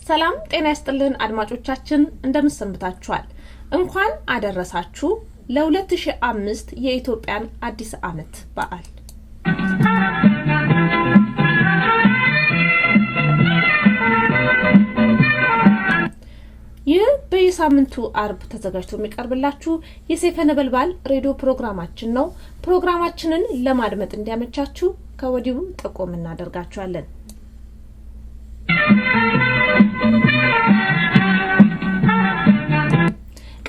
ሰላም ጤና ይስጥልን አድማጮቻችን እንደምሰንብታችኋል እንኳን አደረሳችሁ ለ2005 የኢትዮጵያን አዲስ ዓመት በዓል ይህ በየሳምንቱ አርብ ተዘጋጅቶ የሚቀርብላችሁ የሰይፈ ነበልባል ሬዲዮ ፕሮግራማችን ነው ፕሮግራማችንን ለማድመጥ እንዲያመቻችሁ ከወዲሁ ጠቆም እናደርጋችኋለን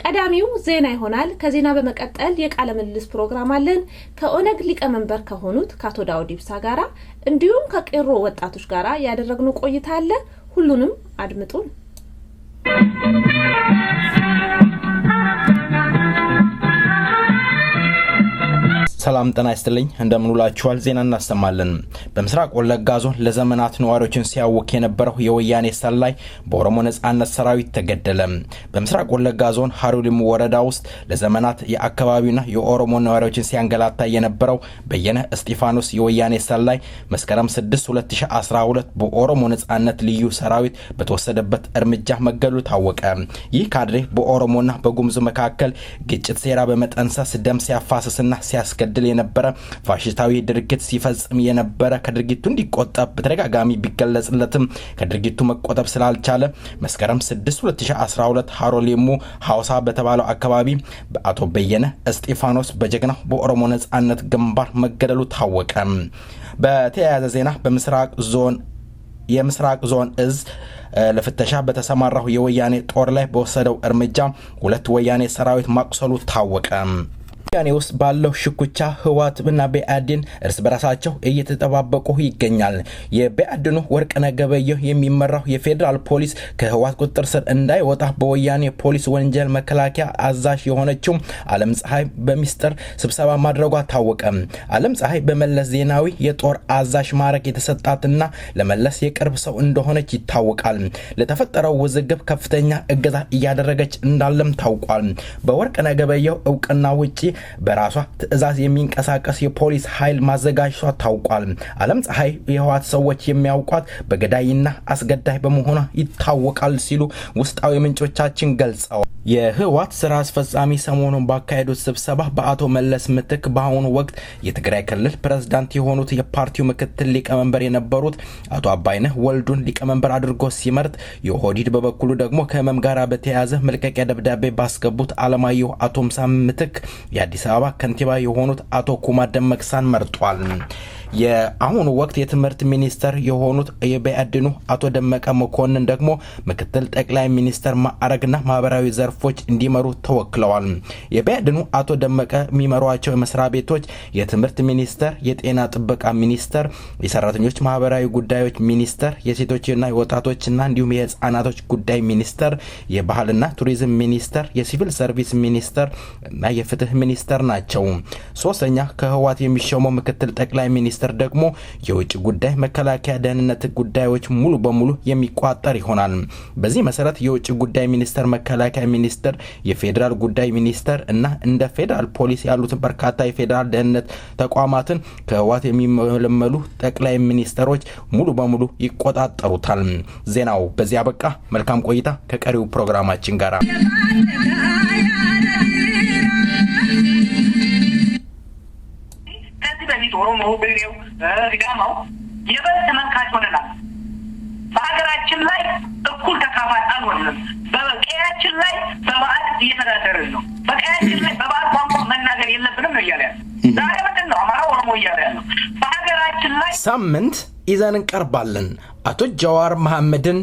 ቀዳሚው ዜና ይሆናል ከዜና በመቀጠል የቃለ ምልልስ ፕሮግራም አለን ከኦነግ ሊቀመንበር ከሆኑት ከአቶ ዳውድ ኢብሳ ጋራ እንዲሁም ከቄሮ ወጣቶች ጋራ ያደረግነው ቆይታ አለ ሁሉንም አድምጡን ሰላም ጤና ይስጥልኝ እንደምን ውላችኋል ዜና እናሰማለን በምስራቅ ወለጋ ዞን ለዘመናት ነዋሪዎችን ሲያውክ የነበረው የወያኔ ሰላይ በኦሮሞ ነጻነት ሰራዊት ተገደለ በምስራቅ ወለጋ ዞን ሀሩሊሙ ወረዳ ውስጥ ለዘመናት የአካባቢውና የኦሮሞ ነዋሪዎችን ሲያንገላታ የነበረው በየነ እስጢፋኖስ የወያኔ ሰላይ መስከረም 6 2012 በኦሮሞ ነጻነት ልዩ ሰራዊት በተወሰደበት እርምጃ መገደሉ ታወቀ ይህ ካድሬ በኦሮሞና በጉሙዝ መካከል ግጭት ሴራ በመጠንሰስ ደም ሲያፋስስና ሲያስገድል የነበረ ፋሽስታዊ ድርጊት ሲፈጽም የነበረ ከድርጊቱ እንዲቆጠብ በተደጋጋሚ ቢገለጽለትም ከድርጊቱ መቆጠብ ስላልቻለ መስከረም 6 2012 ሀሩሊሙ ሐውሳ በተባለው አካባቢ በአቶ በየነ እስጢፋኖስ በጀግናው በኦሮሞ ነጻነት ግንባር መገደሉ ታወቀ በተያያዘ ዜና የምስራቅ ዞን እዝ ለፍተሻ በተሰማራው የወያኔ ጦር ላይ በወሰደው እርምጃ ሁለት ወያኔ ሰራዊት ማቁሰሉ ታወቀ ያኔ ውስጥ ባለው ሽኩቻ ህዋትና በአዲን እርስ በራሳቸው እየተጠባበቁ ይገኛል የበአድኑ ወርቅነህ ገበየሁ የሚመራው የፌደራል ፖሊስ ከህዋት ቁጥጥር ስር እንዳይወጣ በወያኔ ፖሊስ ወንጀል መከላከያ አዛዥ የሆነችው ዓለም ፀሐይ በሚስጥር ስብሰባ ማድረጓ ታወቀ ዓለም ፀሐይ በመለስ ዜናዊ የጦር አዛዥ ማዕረግ የተሰጣትና ለመለስ የቅርብ ሰው እንደሆነች ይታወቃል ለተፈጠረው ውዝግብ ከፍተኛ እገዛ እያደረገች እንዳለም ታውቋል በወርቅነህ ገበየሁ እውቅና ውጪ በራሷ ትዕዛዝ የሚንቀሳቀስ የፖሊስ ኃይል ማዘጋጀቷ ታውቋል ዓለም ፀሐይ የህዋት ሰዎች የሚያውቋት በገዳይና አስገዳይ በመሆኗ ይታወቃል ሲሉ ውስጣዊ ምንጮቻችን ገልጸዋል የህዋት ስራ አስፈጻሚ ሰሞኑን ባካሄዱት ስብሰባ በአቶ መለስ ምትክ በአሁኑ ወቅት የትግራይ ክልል ፕሬዝዳንት የሆኑት የፓርቲው ምክትል ሊቀመንበር የነበሩት አቶ አባይነህ ወልዱን ሊቀመንበር አድርጎ ሲመርጥ የኦህዴድ በበኩሉ ደግሞ ከህመም ጋር በተያያዘ መልቀቂያ ደብዳቤ ባስገቡት አለማየሁ አቶምሳ ምትክ የአዲስ አበባ ከንቲባ የሆኑት አቶ ኩማ ደመቅሳን መርጧል የአሁኑ ወቅት የትምህርት ሚኒስተር የሆኑት የበአድኑ አቶ ደመቀ መኮንን ደግሞ ምክትል ጠቅላይ ሚኒስተር ማዕረግና ማህበራዊ ዘርፎች እንዲመሩ ተወክለዋል የበአድኑ አቶ ደመቀ የሚመሯቸው መስሪያ ቤቶች የትምህርት ሚኒስተር የጤና ጥበቃ ሚኒስተር የሰራተኞች ማህበራዊ ጉዳዮች ሚኒስተር የሴቶችና የወጣቶችና እንዲሁም የህፃናቶች ጉዳይ ሚኒስተር የባህልና ቱሪዝም ሚኒስተር የሲቪል ሰርቪስ ሚኒስተር እና የፍትህ ሚኒስተር ናቸው ሶስተኛ ከህዋት የሚሾመው ምክትል ጠቅላይ ሚኒስተር ደግሞ የውጭ ጉዳይ መከላከያ ደህንነት ጉዳዮች ሙሉ በሙሉ የሚቋጠር ይሆናል በዚህ መሰረት የውጭ ጉዳይ ሚኒስተር መከላከያ ሚኒስተር የፌደራል ጉዳይ ሚኒስተር እና እንደ ፌደራል ፖሊስ ያሉት በርካታ የፌደራል ደህንነት ተቋማትን ከህዋት የሚመለመሉ ጠቅላይ ሚኒስተሮች ሙሉ በሙሉ ይቆጣጠሩታል ዜናው በዚያ በቃ መልካም ቆይታ ከቀሪው ፕሮግራማችን ጋር ኦሮሞ በሬው ሪጋማው የበለጠ መንካት ሆነናል በሀገራችን ላይ እኩል ተካፋይ አልሆንም በቀያችን ላይ በባዕድ እየተዳደርን ነው በቀያችን ላይ በባዕድ ቋንቋ መናገር የለብንም ነው እያለ ዛሬ ምንድን ነው አማራ ኦሮሞ እያለ ያለው በሀገራችን ላይ ሳምንት ይዘን እንቀርባለን አቶ ጃዋር መሐመድን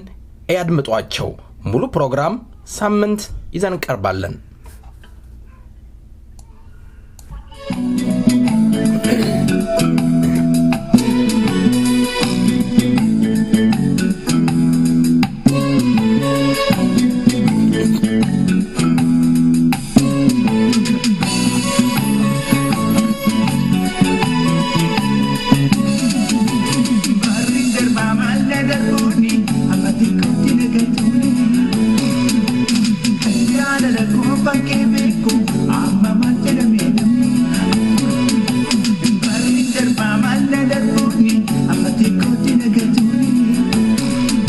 ያድምጧቸው ሙሉ ፕሮግራም ሳምንት ይዘን እንቀርባለን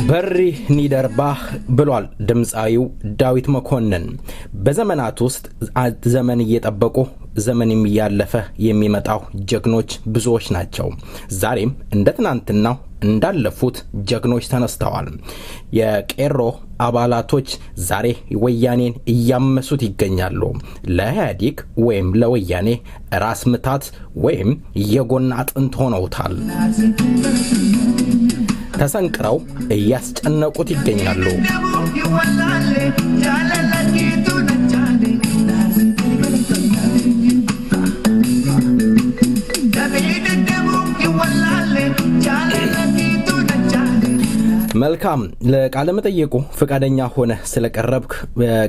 በሪ ኒደርባህ ብሏል ድምጻዊው ዳዊት መኮንን። በዘመናት ውስጥ ዘመን እየጠበቁ ዘመን የሚያለፈ የሚመጣው ጀግኖች ብዙዎች ናቸው። ዛሬም እንደ ትናንትናው እንዳለፉት ጀግኖች ተነስተዋል። የቄሮ አባላቶች ዛሬ ወያኔን እያመሱት ይገኛሉ። ለኢህአዴግ ወይም ለወያኔ ራስ ምታት ወይም የጎን አጥንት ሆነውታል። ተሰንቅረው እያስጨነቁት ይገኛሉ። መልካም ለቃለ መጠየቁ ፈቃደኛ ሆነ ስለቀረብክ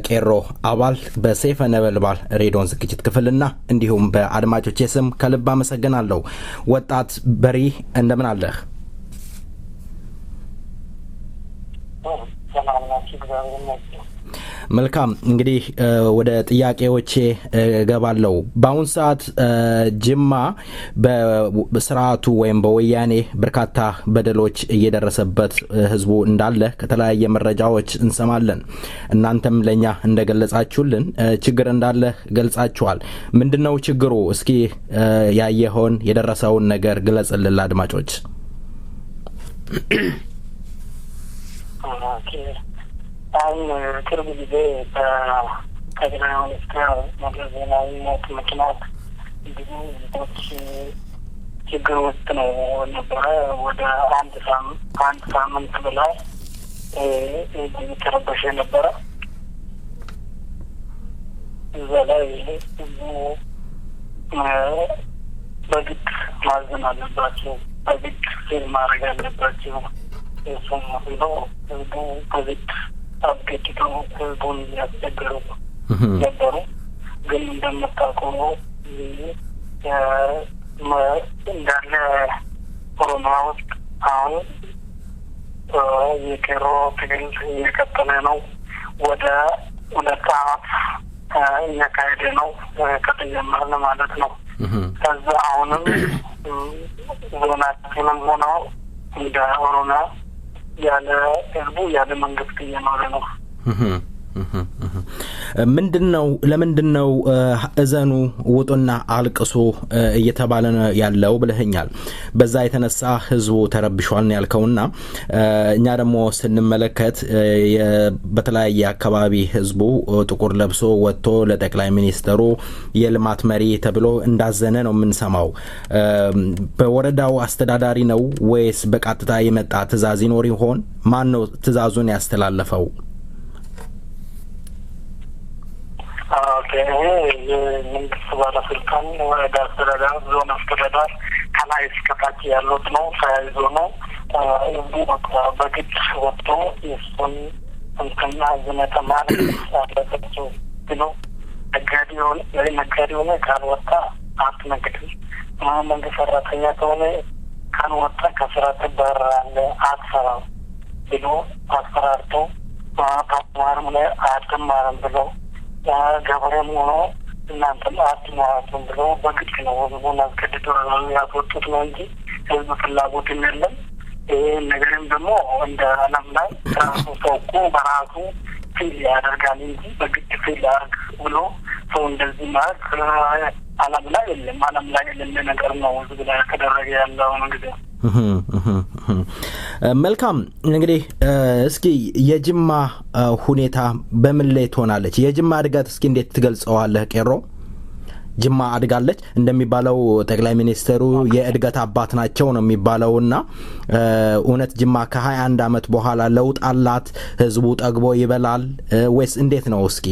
ቄሮ አባል በሰይፈ ነበልባል ሬዲዮን ዝግጅት ክፍልና እንዲሁም በአድማጮቼ ስም ከልብ አመሰግናለሁ። ወጣት በሪ እንደምን አለህ? መልካም እንግዲህ ወደ ጥያቄዎቼ ገባለሁ። በአሁን ሰዓት ጅማ በስርዓቱ ወይም በወያኔ በርካታ በደሎች እየደረሰበት ህዝቡ እንዳለ ከተለያየ መረጃዎች እንሰማለን። እናንተም ለኛ እንደገለጻችሁልን ችግር እንዳለ ገልጻችኋል። ምንድነው ችግሩ? እስኪ ያየኸውን የደረሰውን ነገር ግለጽልን ለአድማጮች። አሁን ቅርብ ጊዜ ከጠቅላይ ሚኒስትር መለስ ዜናዊ ሞት ምክንያት ብዙ ዜጎች ችግር ውስጥ ነው ነበረ። ወደ አንድ ሳምንት በላይ ተረበሸ ነበረ። እዛ ላይ ብዙ በግድ ማዘን አለባቸው፣ በግድ ፊልም ማድረግ አለባቸው። እሱም ብለው ህዝቡ በግድ አስገድደው ህዝቡን ያስቸገሩ ነበሩ። ግን እንደምታውቀው እንዳለ ኦሮሚያ ውስጥ አሁን የቄሮ ትግል እየቀጠለ ነው። ወደ 2 ዓመት እያካሄደ ነው ከተጀመረ ማለት ነው። ከዛ አሁንም ዞናችንም ሆነው እንደ ኦሮሚያ ያለ ህዝቡ ያለ መንግስት እየኖረ ነው። ለምንድነው እዘኑ ውጡና አልቅሱ እየተባለ ያለው ብለህኛል። በዛ የተነሳ ህዝቡ ተረብሿል ያልከውና እኛ ደግሞ ስንመለከት በተለያየ አካባቢ ህዝቡ ጥቁር ለብሶ ወጥቶ ለጠቅላይ ሚኒስትሩ የልማት መሪ ተብሎ እንዳዘነ ነው የምንሰማው። በወረዳው አስተዳዳሪ ነው ወይስ በቀጥታ የመጣ ትዕዛዝ ይኖር ይሆን? ማን ነው ትዕዛዙን ያስተላለፈው? የመንግስት ባለስልጣን ወረዳ አስተዳደር፣ ዞን አስተዳደር ከላይ እስከታች ያሉት ነው። ተያይዞ ነው በግድ ወጥቶ የሱን እንትና ዝነተ ማለት አለባቸው ብሎ ነጋዴ ሆነ ካልወጣ አትነግድም፣ መንግስት ሰራተኛ ከሆነ ካልወጣ ከስራ ትባረራለህ፣ አትሰራም ብሎ አስፈራርቶ ተማርም ላይ አትማርም ብሎ ገበሬም ሆኖ እናንተም አትማራቱም ብሎ በግድ ነው ህዝቡን አስገድደው ያስወጡት ነው እንጂ ህዝብ ፍላጎትም የለም። ይህ ነገርም ደግሞ እንደ ዓለም ላይ ራሱ ሰው እኮ በራሱ ፊል ያደርጋል እንጂ በግድ ፊል ያደርግ ብሎ ሰው እንደዚህ ማለት ዓለም ላይ የለም። ዓለም ላይ የለም ነገር ነው ህዝብ ላይ ከደረገ ያለው እንግዲህ መልካም እንግዲህ እስኪ የጅማ ሁኔታ በምን ላይ ትሆናለች? የጅማ እድገት እስኪ እንዴት ትገልጸዋለህ ቄሮ? ጅማ አድጋለች እንደሚባለው ጠቅላይ ሚኒስትሩ የእድገት አባት ናቸው ነው የሚባለውና እውነት ጅማ ከ21 አመት በኋላ ለውጥ አላት? ህዝቡ ጠግቦ ይበላል ወይስ እንዴት ነው? እስኪ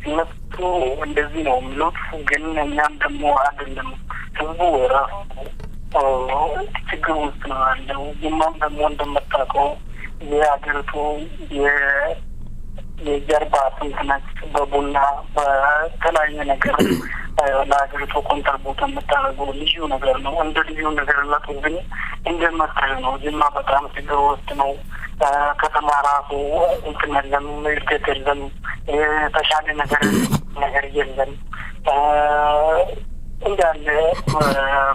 እነሱ እንደዚህ ነው የሚሉት፣ ግን እኛም ደግሞ አይደለም። ህዝቡ ራሱ ችግር ውስጥ ነው ያለው። ጅማም ደግሞ እንደምታውቀው የሀገሪቱ የጀርባ አጥንት ነች። በቡና በተለያየ ነገር ለሀገሪቱ ኮንትሪቢዩት የምታደርገው ልዩ ነገር ነው። እንደ ልዩ ነገርነቱ ግን እንደምታዩ ነው። ጅማ በጣም ችግር ውስጥ ነው። ከተማ ራሱ እንትን የለም፣ እድገት የለም፣ የተሻለ ነገር የለም። እንዳለ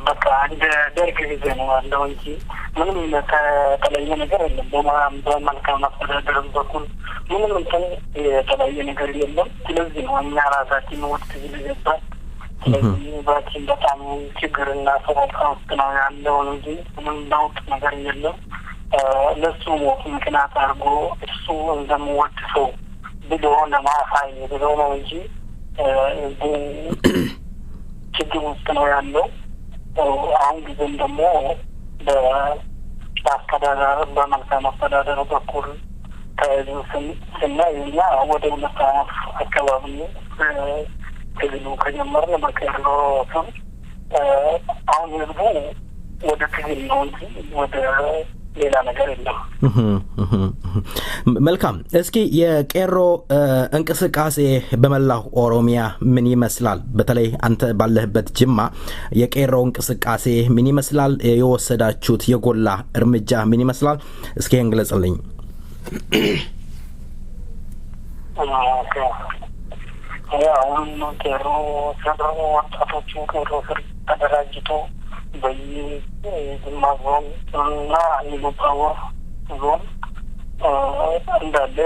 በቃ እንደ ደርግ ጊዜ ነው ያለው እንጂ ምንም የተለየ ነገር የለም። በመልካም አስተዳደር በኩል ምንም እንትን የተለየ ነገር የለም። ስለዚህ ነው እኛ ራሳችን ወጥ ይገባል። ስለዚህ ባችን በጣም ችግርና ሰቆቃ ውስጥ ነው ያለው እንጂ ምንም ለውጥ ነገር የለም። ለሱ ሞት ምክንያት አድርጎ እሱ እንደሚወድ ሰው ብሎ ለማሳይ ብሎ ነው እንጂ ችግር ውስጥ ነው ያለው። አሁን ጊዜም ደግሞ በአስተዳደር በመልካም አስተዳደር በኩል ተያይዞ ስናይ እኛ ወደ 2 ዓመት አካባቢ ትግሉ ከጀመርን በቀሎ ስም አሁን ህዝቡ ወደ ትግል ነው እንጂ ወደ ሌላ ነገር የለም። መልካም። እስኪ የቄሮ እንቅስቃሴ በመላው ኦሮሚያ ምን ይመስላል? በተለይ አንተ ባለህበት ጅማ የቄሮ እንቅስቃሴ ምን ይመስላል? የወሰዳችሁት የጎላ እርምጃ ምን ይመስላል? እስኪ እንግለጽልኝ። አሁን ቄሮ ሰብረው ወጣቶቹ ቄሮ ስር ተደራጅቶ በየጅማ ዞን እና ኢሉባቦር ዞን እንዳለ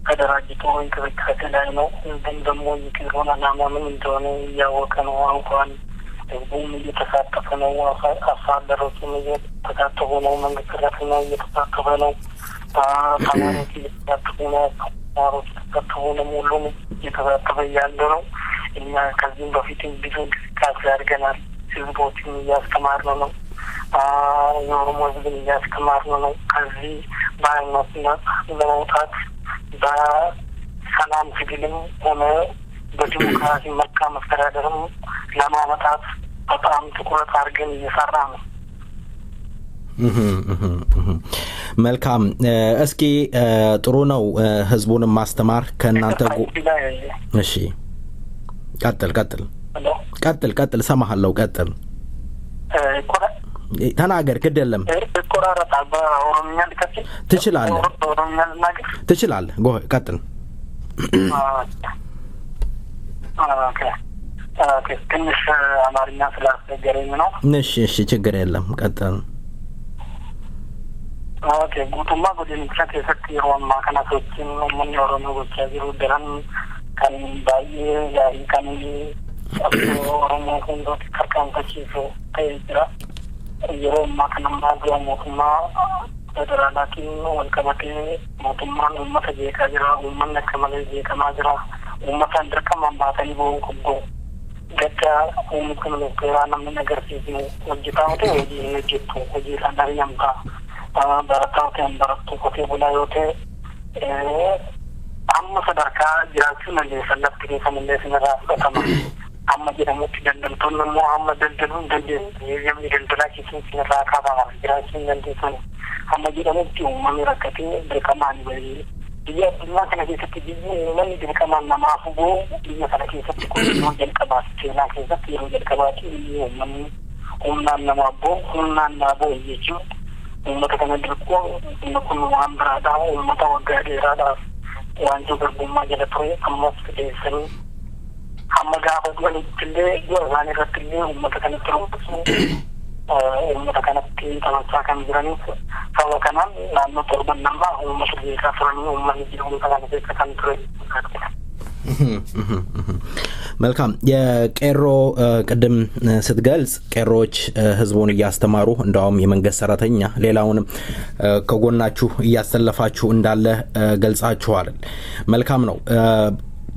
ተደራጅቶ እንቅስቃሴ ላይ ነው። ግን ደግሞ የቄሮን ዓላማ ምን እንደሆነ እያወቀ ነው። አውቋል። ህዝቡም እየተሳተፈ ነው። አስተዳደሮችም እየተሳተፉ ነው። መንግስት ሰራተኛ እየተሳተፈ ነው። ተማሪዎች እየተሳተፉ ነው። ተማሪዎች እየተሳተፉ ነው። ሁሉም እየተሳተፈ ያለ ነው። እኛ ከዚህም በፊት ብዙ እንቅስቃሴ አድርገናል። ህዝቦችን እያስተማርን ነው። የኦሮሞ ህዝብን እያስተማርን ነው። ከዚህ በሃይማኖት ለመውጣት በሰላም ትግልም ሆነ በዲሞክራሲ መልካም አስተዳደርም ለማመጣት በጣም ትኩረት አድርገን እየሰራ ነው። መልካም። እስኪ ጥሩ ነው ህዝቡንም ማስተማር ከእናንተ እሺ፣ ቀጥል ሰማሃለሁ። ቀጥል ተናገር። ግድ የለም ትችላለህ። ቀጥል። ትንሽ አማርኛ ስላስቸገረኝ ነው። እሺ፣ ችግር የለም። ቀጥል። ጉቱማ ጎዲንቻ ከሰት የሮማ ከናቶችን ምን የኦሮሞ ጎቻ ቢሩ ደረን kan baay'ee gaarii kan Oromoo hundooti tarkaanfachiisu ta'ee jira. Yeroo ammaa kana immoo mootummaa federaalaatiin wal qabatee mootummaan uummata jeeqaa jira. Uummanni akka malee jeeqamaa jira. Uummataan dirqamaan baatanii ba'uu qabdu. Gadda uummatni ministeeraa namni agarsiisnu hojjetaa ta'e hojii hin hojjettu. Hojii isaan ari'amtaa. Barataa ta'e barattuu qotee bulaa yoo ta'e amma sadarkaa jiraachuu dandeessan lafti keessanillee sinirraa fudhatama. Amma jedhamutti daldaltoonni immoo amma daldaluu hin dandeessu. Namni daldalaa keessatti sinirraa kaafama jiraachuu hin dandeessan. Amma jedhamutti uummanni rakkatee dirqamaan bahee biyya addunyaa kana keessatti biyyi uummanni dirqamaan namaaf boo biyya kana keessatti kun yeroo jalqabaati. Seenaa keessatti yeroo jalqabaati biyyi uummanni humnaan namaaf boo humnaan naa boo jechuun uummata kana dirquu kun waan biraadhaa uummata waggaa dheeraadhaaf wanti garbummaa jala ture ammas fideessanii hamma gaafa du'anittillee du'a isaan irrattillee uummata kanatti rumbusu uummata kanatti taphachaa kan jiraniif sababa kanaan naannoo 7 namaa uummata beekaa turanii uummanni jiruun kana keessa kan ture. መልካም። የቄሮ ቅድም ስትገልጽ ቄሮዎች ህዝቡን እያስተማሩ እንደውም የመንግስት ሰራተኛ ሌላውንም ከጎናችሁ እያሰለፋችሁ እንዳለ ገልጻችኋል። መልካም ነው።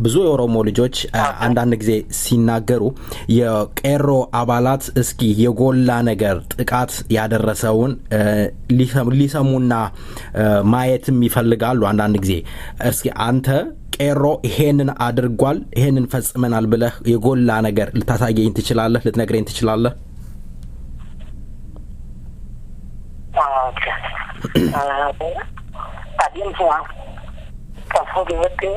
ብዙ የኦሮሞ ልጆች አንዳንድ ጊዜ ሲናገሩ የቄሮ አባላት እስኪ የጎላ ነገር ጥቃት ያደረሰውን ሊሰሙና ማየትም ይፈልጋሉ። አንዳንድ ጊዜ እስኪ አንተ ቄሮ ይሄንን አድርጓል ይሄንን ፈጽመናል ብለህ የጎላ ነገር ልታሳየኝ ትችላለህ? ልትነግረኝ ትችላለህ? Kafoo keessatti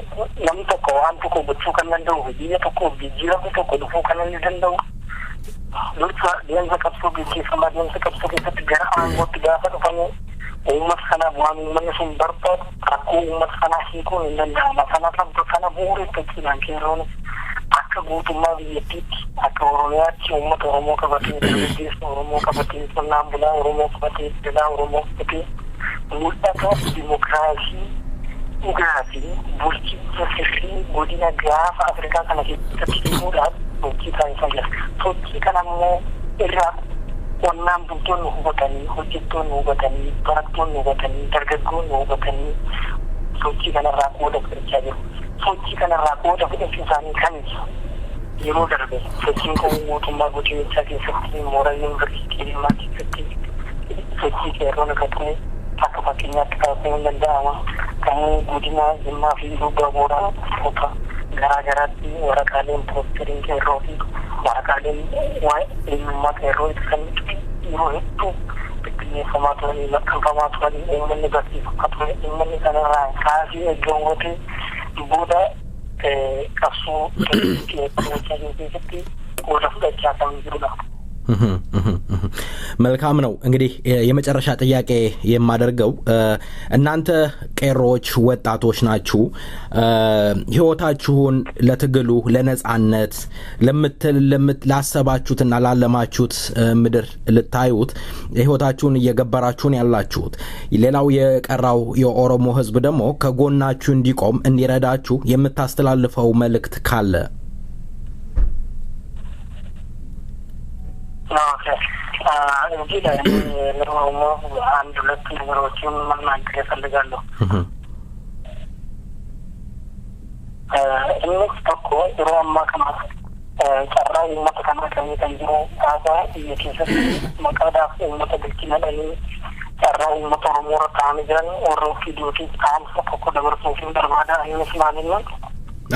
namni tokko waan tokko gochuu kan danda'u biyya tokko jijjiiramni tokko dhufuu kan inni danda'u dursa deemsa qabsoo gaggeeffamaa deemsa qabsoo keessatti gara aangootti gaafa dhufamu uummata kanaaf waan uummanni sun barbaadu rakkoo uummata kanaa hiikuun hin danda'ama. Sana bu'uureeffachuudhaan qeerroon akka guutummaa biyyattiitti akka Oromiyaatti uummata Oromoo qabatee dargaggeessa Oromoo qabatee qonnaan bulaa Oromoo qabatee daldalaa Oromoo qabatee mul'ata dimokiraasii dhugaa fi bulchiinsa sirrii godina gaafa Afrikaa kana keessatti himuudhaaf sochii taasisaa jira. Sochii kana immoo irraa qonnaan bultoonni hubatanii, hojjettoonni hubatanii, barattoonni hubatanii, dargaggoonni hubatanii sochii kanarraa qooda fudhachaa jiru. Sochii kanarraa qooda fudhachuu isaanii kanis yeroo darbe sochiin kun mootummaa godinichaa keessatti mooraa yuunivarsiitii Jimmaa keessatti sochii qeerroon akka ture akka fakkeenyaatti kaasuu hin danda'ama. Kan godina Jimmaa fi Lubbaa Booraa bakka garaa garaatti waraqaaleen poosteriin qeerroo fi waraqaaleen waa'ee eenyummaa qeerroo ibsan yeroo hedduu bittinneeffamaa turanii maxxanfamaa turanii uummanni barsiifamaa ture. Uummanni kanarraa kaasii eeggamwootee booda qabsoo keessatti qooda fudhachaa kan jirudha. መልካም ነው። እንግዲህ የመጨረሻ ጥያቄ የማደርገው እናንተ ቄሮዎች ወጣቶች ናችሁ። ህይወታችሁን ለትግሉ ለነጻነት ላሰባችሁትና ላለማችሁት ምድር ልታዩት ህይወታችሁን እየገበራችሁን ያላችሁት ሌላው የቀራው የኦሮሞ ህዝብ ደግሞ ከጎናችሁ እንዲቆም እንዲረዳችሁ የምታስተላልፈው መልእክት ካለ? እንጂ ለኦሮሞ አንድ ሁለት ነገሮችን መናገር እፈልጋለሁ። እነሱ እኮ ሮማ ከማት ጨራ የማተከና ከሚተንጅሮ ታዛ እየኬሰት መቃዳፍ የማተግልኪ ነለኒ ጨራ የማተሮሞ ረካሚጃን ኦሮ ፊዲዮቲ ታምሰ ኮኮ ደበርሶፊን ደርባዳ አይመስማልኛል።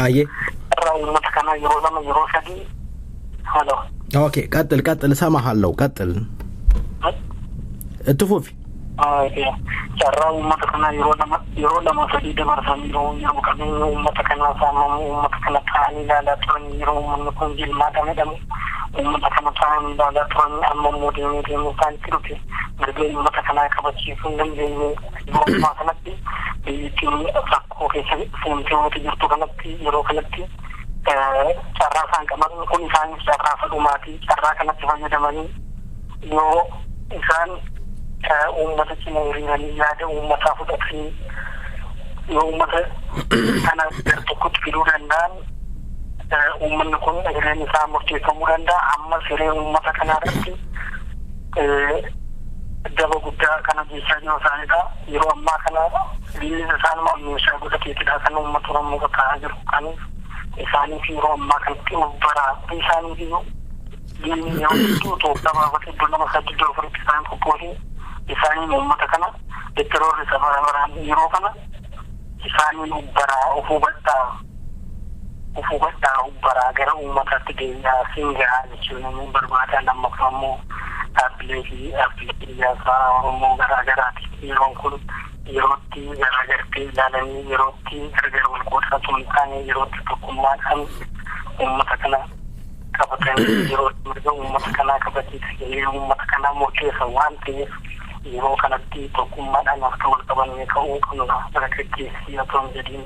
አየ ጨራ የማተከና የሮዘመ የሮሰዲ ሀሎ ኦኬ ቀጥል ሰማሃለው ቀጥል እትፉፊ ጨራ uummatakana yeroo lama sadii dabarsan yeroo uummatakana saamamu uummatakana ta'anii ilaalaa turan yeroo uummanni kun jilmaadha jedhamu uummatakana ta'anii ilaalaa turan amma immoo deemee isaanitti dhufe mirga uummatakana kabachiisuu hin dandeenye yeroo ammaa kanatti biyyattiin rakkoo keessa seentee jirtu kanatti yeroo kanatti carraa isaan qaban kun isaanis carraa fadhumaatii carraa kanatti fayyadamanii yoo isaan uummata cina hiriiranii yaada uummataa fudhatanii yoo uummata kana gara tokkotti fiduu danda'an uummanni kun hireen isaa murteeffamuu danda'a. Amma hiree uummata kanarratti daba guddaa kana jechaa jiru isaanidha. Yeroo ammaa kana biyyi isaan meeshaa godhateetidha kan uummata Oromoo qophaa'aa jiru. Kanis isaaniif yeroo ammaa kanatti baraa isaaniif diinni yoo hedduu gabaabate iddoo nama sadii iddoo afuritti isaan qophoosee isaaniin uummata kana detteroorri safaraan yeroo kana isaaniin ubbaraa of hubbaraa gara uummataatti deebi'aa singaa jechuun barbaadan amma ammoo dhaabbilee siyaasaa Oromoo garaa garaati. Yeroon kun yerootti garagartee ilaalanii yerootti gargar wal qoodatu hin taane yerootti tokkummaadhaan uummata kana qabatanii yerootti mirga uummata kanaa qabatee uummata kanaa murteessa waan ta'eef yeroo kanatti tokkummaadhaan akka wal qabannee ka'uu qabna. Dargaggeessi otoo hin jedhiin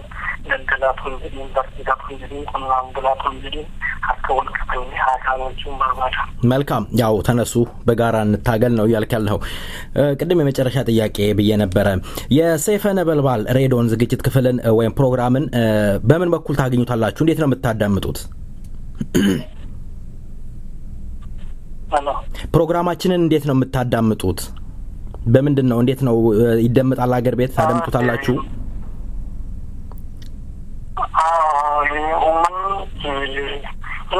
daldalaa otoo hin jedhiin barsiisaa otoo hin jedhiin qonnaan bulaa otoo hin jedhiin akka wal qabannee haasa'achuun barbaada. መልካም ያው ተነሱ በጋራ እንታገል ነው እያልክ ያለኸው። ቅድም የመጨረሻ ጥያቄ ብዬ ነበረ የሰይፈ ነበልባል ሬዲዮን ዝግጅት ክፍልን ወይም ፕሮግራምን በምን በኩል ታገኙታላችሁ? እንዴት ነው የምታዳምጡት? ፕሮግራማችንን እንዴት ነው የምታዳምጡት? በምንድን ነው እንዴት ነው ይደመጣል? ሀገር ቤት ታደምጡታላችሁ?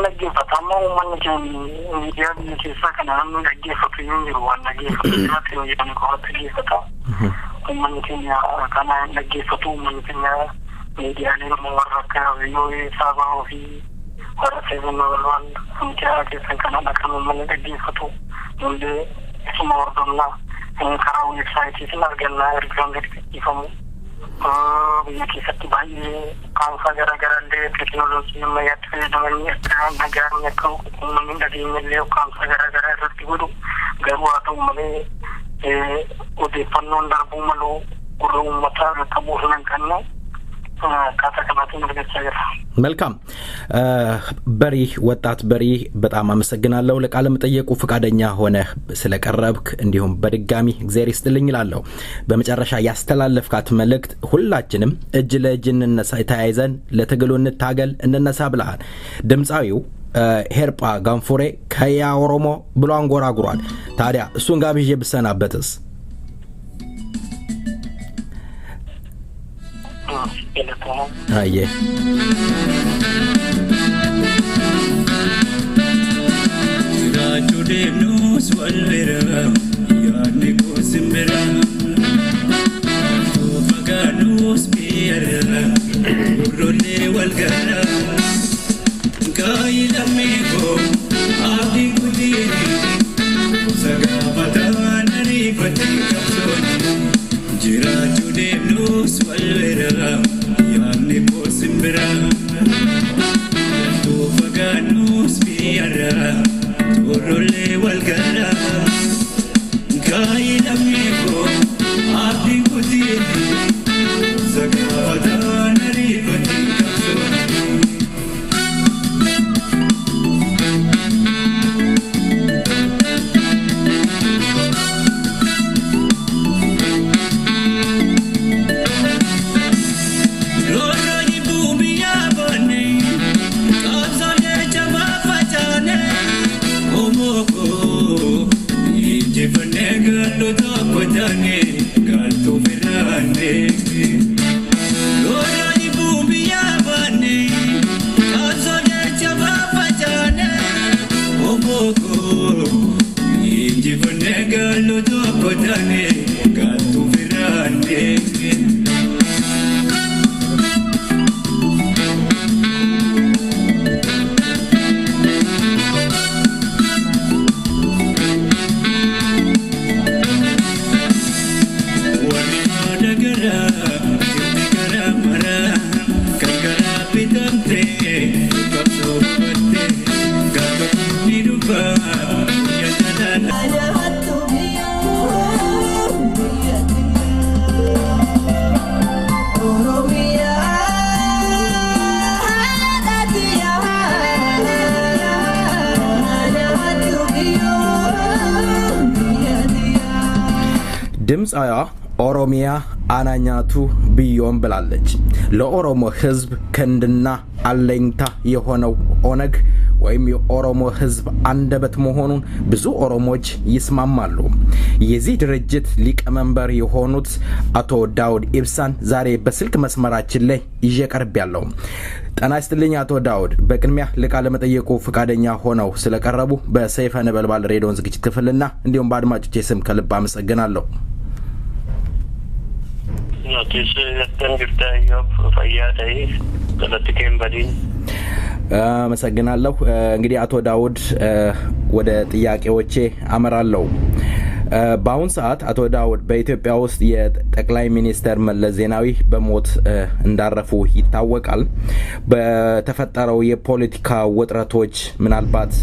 lagi pertama umman media biasa kan lagi fotonya di ruang lagi fotonya yang kau tadi kata umman punya karena lagi foto umman punya media ni mewarnakan video sabah fi orang sebenarnya mungkin kita kan akan umman lagi foto jadi semua orang lah yang karau website itu lagi lah rekomendasi kamu biyya keessatti baay'ee kaansa garaagaraa illee teekinooloojii ammayyaatti fayyadamanii akka nagaan akka uummanni dhageenya illee kaansa garaagaraa irratti godhu garuu haa ta'u malee odeeffannoon darbuu malu gurra uummataa qabuuf hin qabne akkaataa kanaatiin argachaa jira. መልካም በሪ ወጣት በሪ በጣም አመሰግናለሁ ለቃለ መጠየቁ ፍቃደኛ ሆነ ስለቀረብክ እንዲሁም በድጋሚ እግዚአብሔር ይስጥልኝ እላለሁ። በመጨረሻ ያስተላለፍካት መልእክት ሁላችንም እጅ ለእጅ እንነሳ ተያይዘን ለትግሉ እንታገል እንነሳ ብለሃል። ድምጻዊው ሄርጳ ጋንፎሬ ከያ ኦሮሞ ብሎ አንጎራጉሯል። ታዲያ እሱን ጋብዤ ብሰናበትስ? አየ Raaju deemnus walbira yaadni koosimbira Tufagaanus biyarra urrolee walgara Gaayi lammeekoo abdii guddini sagaafataan ariifatii qabsooni Jiraaju deemnus walbira yaadni koosimbira Tufagaanus biyarra urrolee walgara Gaayi lammeekoo abdii guddini sagaafataan ariifatii qabsooni ድምጻዋ ኦሮሚያ አናኛቱ ቢዮን ብላለች። ለኦሮሞ ህዝብ ክንድና አለኝታ የሆነው ኦነግ ወይም የኦሮሞ ህዝብ አንደበት መሆኑን ብዙ ኦሮሞዎች ይስማማሉ። የዚህ ድርጅት ሊቀመንበር የሆኑት አቶ ዳውድ ኢብሳን ዛሬ በስልክ መስመራችን ላይ ይቀርባሉ። ጤና ይስጥልኝ አቶ ዳውድ፣ በቅድሚያ ለቃለ መጠየቁ ፍቃደኛ ሆነው ስለቀረቡ በሰይፈ ነበልባል ሬዲዮ ዝግጅት ክፍልና እንዲሁም በአድማጮቼ ስም ከልብ አመሰግናለሁ። Notis ተንግርታዮፍ ፈያታይ ለተከም በዲ አመሰግናለሁ። እንግዲህ አቶ ዳውድ ወደ ጥያቄዎቼ አመራለሁ። በአሁን ሰዓት አቶ ዳውድ በኢትዮጵያ ውስጥ የጠቅላይ ሚኒስተር መለስ ዜናዊ በሞት እንዳረፉ ይታወቃል። በተፈጠረው የፖለቲካ ውጥረቶች ምናልባት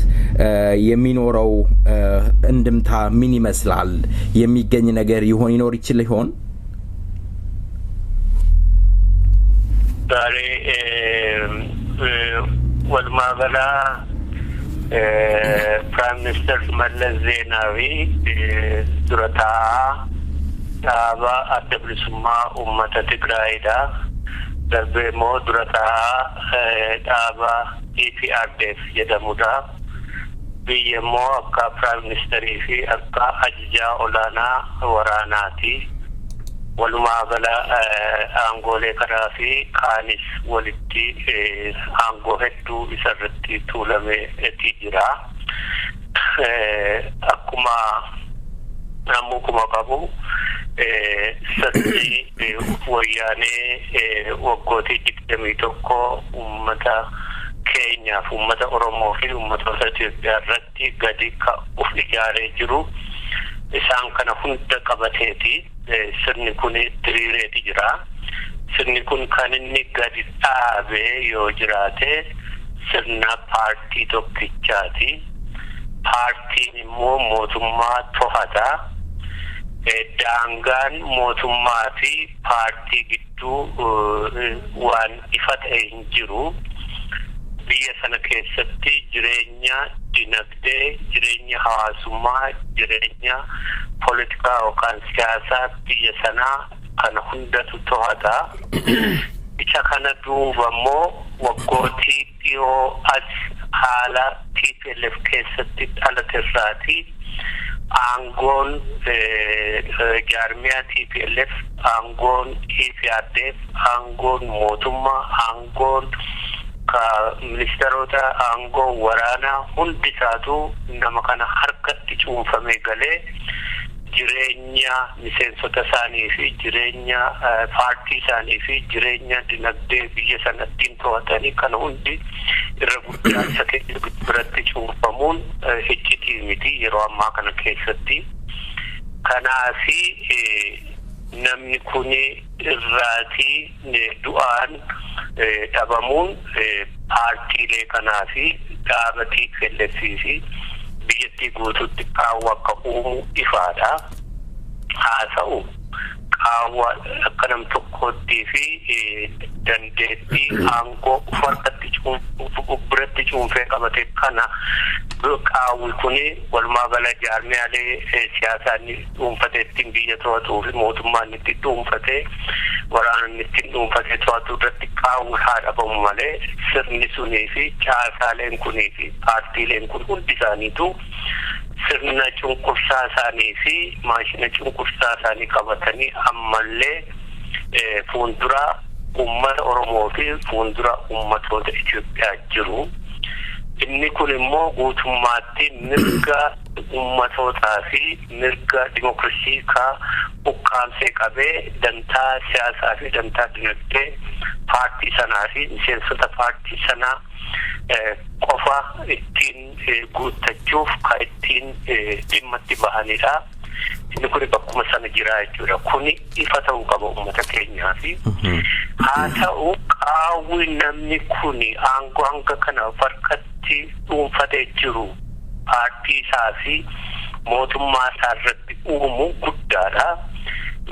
የሚኖረው እንድምታ ምን ይመስላል? የሚገኝ ነገር ይኖር ይችላል ይሆን? ዛሬ ወልማበላ ፕራይም ሚኒስተር መለስ ዜናዊ ዱረታ ዳባ አደብልሱማ ኡመተ ትግራይዳ ደርቤሞ ዱረታ ዳባ ኢፒአርዴፍ የደሙዳ ብየሞ አካ ፕራይም ሚኒስተሪ ፊ አካ አጅጃ ኦላና ወራናቲ ወልማበላ አንጎሌ ከራፊ ካኒስ ወልቲ አንጎ ሄዱ ይሰርቲ ቱለሜ እቲጅራ አኩማ አሙኩማ ቀቡ ሰቲ ወያኔ ወጎቲ ዲክደሚ ቶኮ ኡመታ ኬኛ ኡመታ ኦሮሞ ፊ ኡመታ ኢትዮጵያ ረቲ ገዲካ ኡፍ ኢጃሬ ጅሩ ኢሳን ከነ ሁንደ ቀበቴቲ sirni kun diriireeti jira. Sirni kun kan inni gadi dhaabe yoo jiraate sirna paartii tokkichaati. Paartiin immoo mootummaa to'ata. Daangaan mootummaa fi paartii gidduu waan ifa ta'e hin jiru. biyya sana keessatti jireenya dinagdee, jireenya hawaasummaa, jireenya poolitikaa yookaan siyaasaa biyya sanaa kana hundatu to'ata. Isa kana duuba immoo waggootii dhiyoo as haala TPLF keessatti dhalaterraati aangoon jaarmiyaa TPLF, aangoon EPRDF, aangoon mootummaa, aangoon ministeerota, aangoon waraanaa hundi isaatu nama kana harkatti cuunfamee galee jireenya miseensota isaanii fi jireenya paartii isaanii fi jireenya dinagdee biyya sanattiin to'atanii kana hundi irra guddaa isa biratti cuunfamuun iccitii miti yeroo ammaa kana keessatti. Kanaafi namni kun irraatii du'aan dhabamuun paartiilee kanaa fi dhaaba TPLF fi biyyattii guutuutti qaawwa akka uumu ifaadha. Haa ta'u qaawwa akka nam tokkootti fi dandeettii aangoo ufarkatti biratti cuunfee qabate kana qaawwi kuni walumaa gala jaarmiyaalee siyaasaan dhuunfatee ittiin biyya to'atuu fi mootummaan itti dhuunfatee waraanni ittiin dhuunfatee to'atuu irratti qaawwi haa dhabamu malee sirni sunii fi caasaaleen kunii fi paartiileen kun hundi isaaniitu sirna cunqursaa isaanii fi maashina cunqursaa isaanii qabatanii ammallee fuuldura ummata Oromoo fi fuuldura ummatoota Itoophiyaa jiru. Inni kun immoo guutummaatti mirga ummatootaa fi mirga dimokiraasii ka ukkaamsee qabee dantaa siyaasaa fi dantaa dinagdee paartii sanaa fi miseensota paartii sanaa qofa ittiin guuttachuuf ka ittiin dhimma itti bahanidha. Inni kun bakkuma sana jira jechuudha. Kuni ifa ta'uu qaba uummata keenyaa fi haa ta'u qaawwi namni kuni aangoo hanga kana harkatti dhuunfatee jiru paartii isaa fi mootummaa isaa irratti uumu guddaadha.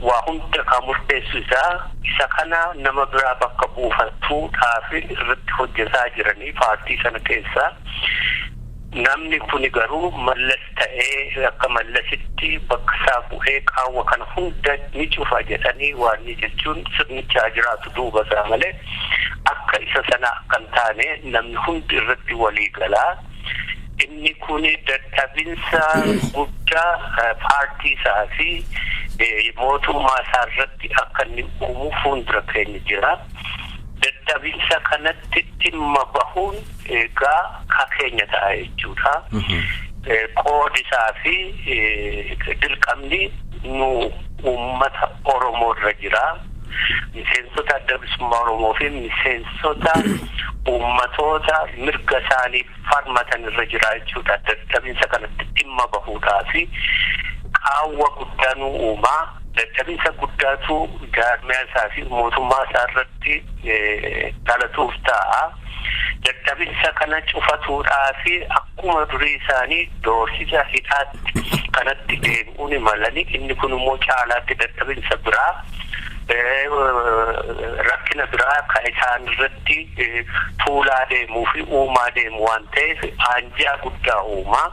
Waa hunda kan murteessu isa kana nama biraa bakka buufachuudhaaf irratti hojjetaa jiranii paartii sana keessaa. Namni kun garuu mallas ta'ee akka mallasitti bakka isaa bu'ee qaawwa kana hunda ni cufa jedhanii waan ni jechuun sirnichaa jiraatu duuba isaa malee akka isa sana kan taane namni hundi irratti walii galaa. Inni kun dadhabinsa guddaa paartii isaa fi mootummaa isaa irratti akka inni uumu fuuldura keenya jira. Dadhabinsa kanatti dhimma bahuun egaa ka keenya ta'a jechuudha. Qoodi isaa fi dirqamni nu uummata Oromoo irra jira. Miseensota adda bilisummaa Oromoo fi miseensota uummatoota mirga isaanii falmatan irra jira jechuudha. Dadhabinsa kanatti dhimma bahuudhaa fi qaawwa guddaa nu uumaa. Dadhabinsa guddaatu jaarmiyaa isaa fi mootummaa isaa irratti dhalatuuf ta'a. Dadhabinsa kana cufatuudhaa fi akkuma durii isaanii doorsisa hidhaatti kanatti deebi'uun malanii inni kun immoo caalaatti dadhabinsa biraa rakkina biraa ka isaan irratti tuulaa deemuu fi uumaa deemu waan ta'eef aanjaa guddaa uumaa.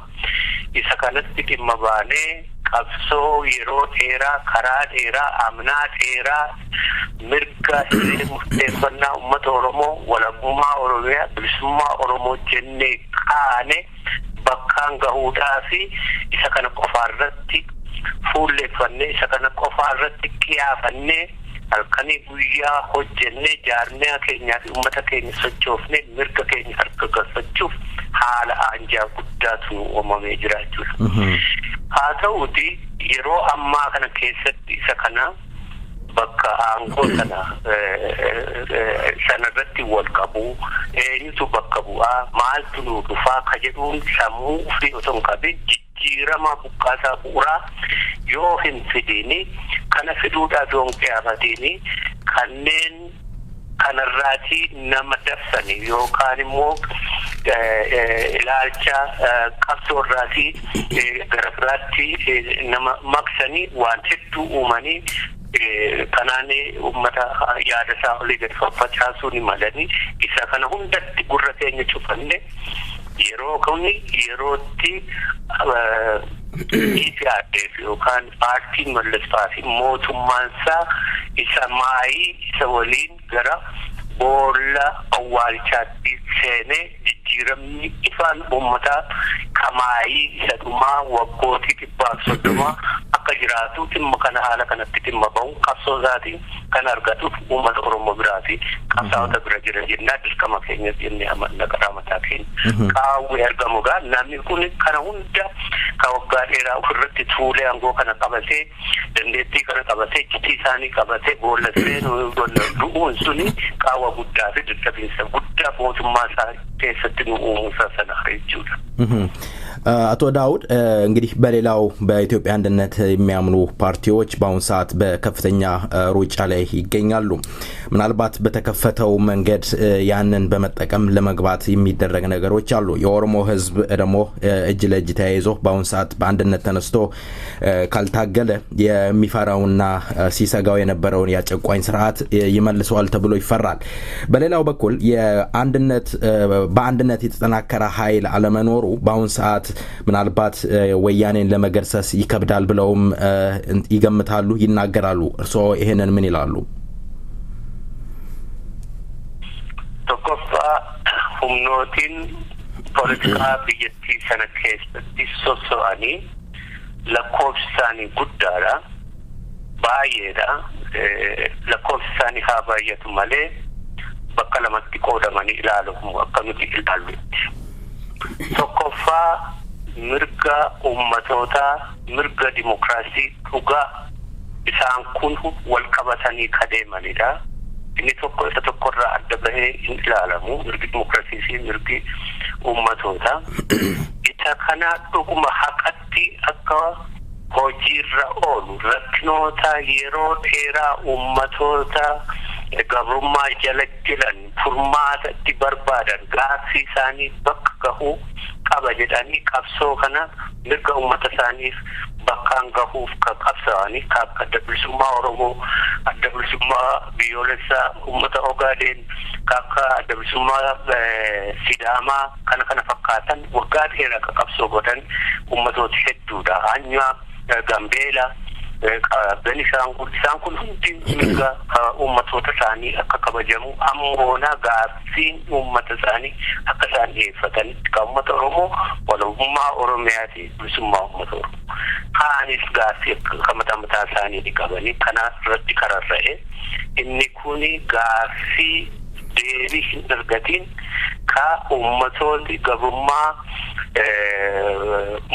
Isa kanatti dhimma baanee qabsoo yeroo dheeraa karaa dheeraa amnaa dheeraa mirga murteeffannaa uummata Oromoo walabummaa Oromiyaa bilisummaa Oromoo jennee kaane bakkaan gahuudhaa fi isa kana qofaa irratti fuulleeffannee isa kana qofaa irratti qiyyaafannee halkanii guyyaa hojjennee jaarmiyaa keenyaa fi uummata keenya sochoofnee mirga keenya harka galfachuuf haala aanjaa guddaatu uumamee jira jechuudha. Haa ta'uuti yeroo ammaa kana keessatti isa kana bakka aangoo sanarratti wal qabu eenyutu bakka bu'aa maaltu nu dhufaa ka jedhuun sammuu ofii otoo hin qabin jijjiirama buqqaasaa bu'uuraa yoo hin fidini kana fiduudhaaf yoo hin qiyaafatini kanneen kanarraatii nama dabsanii yookaan immoo ilaalcha qabsoorraatii gara biraatti nama maqsanii waan hedduu uumanii kanaani ummata yaada isaa olii gadi facaasuun malanii isa kana hundatti gurra keenya cufanne yeroo yerootti EPRDF yookaan paartiin Mallasfaa fi mootummaansaa isa maayii isa waliin gara boolla awwaalchaatti seenee jijjiiramni ifaan uummataa kamaayii isa dhumaa waggootii 130 akka jiraatu dhimma kana haala kanatti dhimma ba'u qabsoo isaatiin kan argatuuf uummata Oromoo biraa fi qabsaa'ota bira jira jennaa dirqama keenya jennee amanna karaa mataatiin qaawwee argamugaa namni kun kana hunda ka waggaa dheeraa ofirratti tuulee aangoo kana qabatee dandeettii kana qabatee citii isaanii qabatee boolla seenuu du'uun suni qaawwa guddaa fi dadhabinsa guddaa mootummaa isaa keessatti nu uumuusaa sana jechuudha. አቶ ዳውድ እንግዲህ በሌላው በኢትዮጵያ አንድነት የሚያምኑ ፓርቲዎች በአሁን ሰዓት በከፍተኛ ሩጫ ላይ ይገኛሉ። ምናልባት በተከፈተው መንገድ ያንን በመጠቀም ለመግባት የሚደረግ ነገሮች አሉ። የኦሮሞ ህዝብ ደግሞ እጅ ለእጅ ተያይዞ በአሁን ሰዓት በአንድነት ተነስቶ ካልታገለ የሚፈራውና ሲሰጋው የነበረውን ያጨቋኝ ስርዓት ይመልሰዋል ተብሎ ይፈራል። በሌላው በኩል የአንድነት በአንድነት የተጠናከረ ኃይል አለመኖሩ በአሁን ሰዓት ምናልባት ወያኔን ለመገርሰስ ይከብዳል ብለውም ይገምታሉ ይናገራሉ። እርሶ ይሄንን ምን ይላሉ? ተቆፋ ሁምኖቲን ፖለቲካ ቢየቲ ሰነከስ ዲሶሶአኒ ለኮፍሳኒ ጉዳራ ባየዳ ለኮፍሳኒ ሀባየቱ ማለ በከለማት ቆዳማኒ ይላሉ አከኑት ይላሉ ተቆፋ mirga ummatota mirga demokrasi dhuga isaan kun wal qabatanii kadeemanidha inni tokko isa tokkorraa adda bahee hin ilaalamu mirgi demokrasi fi mirgi ummatota isa kana dhuguma haqatti akka hojiirra oolu rakkinoota yeroo dheeraa ummatota gabrummaa jala jiran furmaata itti barbaadan gaaffii isaanii bakka gahuu qaba jedhanii qabsoo kana mirga ummata isaaniif bakkaan gahuuf qabsaa'anii akka adda bilisummaa Oromoo adda bilisummaa biyyoolessaa ummata Ogaadeen akka adda bilisummaa Sidaamaa kana fakkaatan waggaa dheeraa qabsoo godhan ummatoota hedduudha. Anyaa Gambeela Benishaangul isaan kun hundi mirga ummatoota isaanii akka kabajamu ammoona gaaffiin ummata isaanii akka isaan dhiyeeffatanitti kan ummata Oromoo walabummaa Oromiyaa fi bilisummaa ummata Oromoo kaanis gaaffii akka mataa isaanii qabanii kana irratti kararra'e inni kuni gaaffii deebii hin argatiin ka ummatooti gabrummaa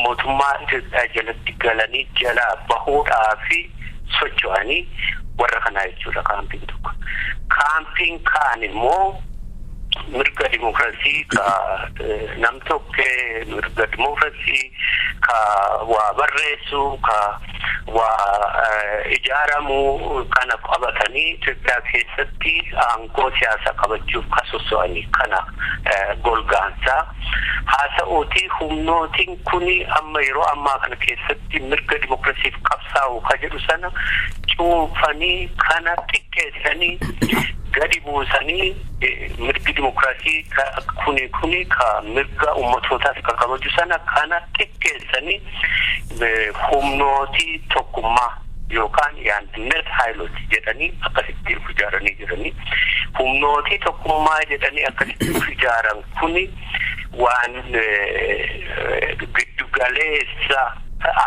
mootummaa Itoophiyaa jalatti galanii jala bahuudhaa fi socho'anii warra kanaa jechuudha kaampiin tokko. Kaampiin kaan immoo mirga demokrasii ka nam tokkee mirga demokrasii ka waa barreessu ka waa ijaaramu kana qabatanii Itoophiyaa keessatti aangoo siyaasaa qabachuuf ka soso'anii kana golgaansaa haasa'uutii humnootiin kuni amma yeroo ammaa kana keessatti mirga demokrasiif qabsaa'u ka jedhu sana cuunfanii kana xiqqeessanii gadi buusanii mirgi demokrasii kuni ka mirga ummatootaaf ka kabaju sana kana xiqqeessanii humnootii tokkummaa yookaan yaannet haayilooti jedhanii akkasitti ijaaranii jiranii humnootii tokkummaa jedhanii akkasitti ijaaran kuni waan giddugaleessa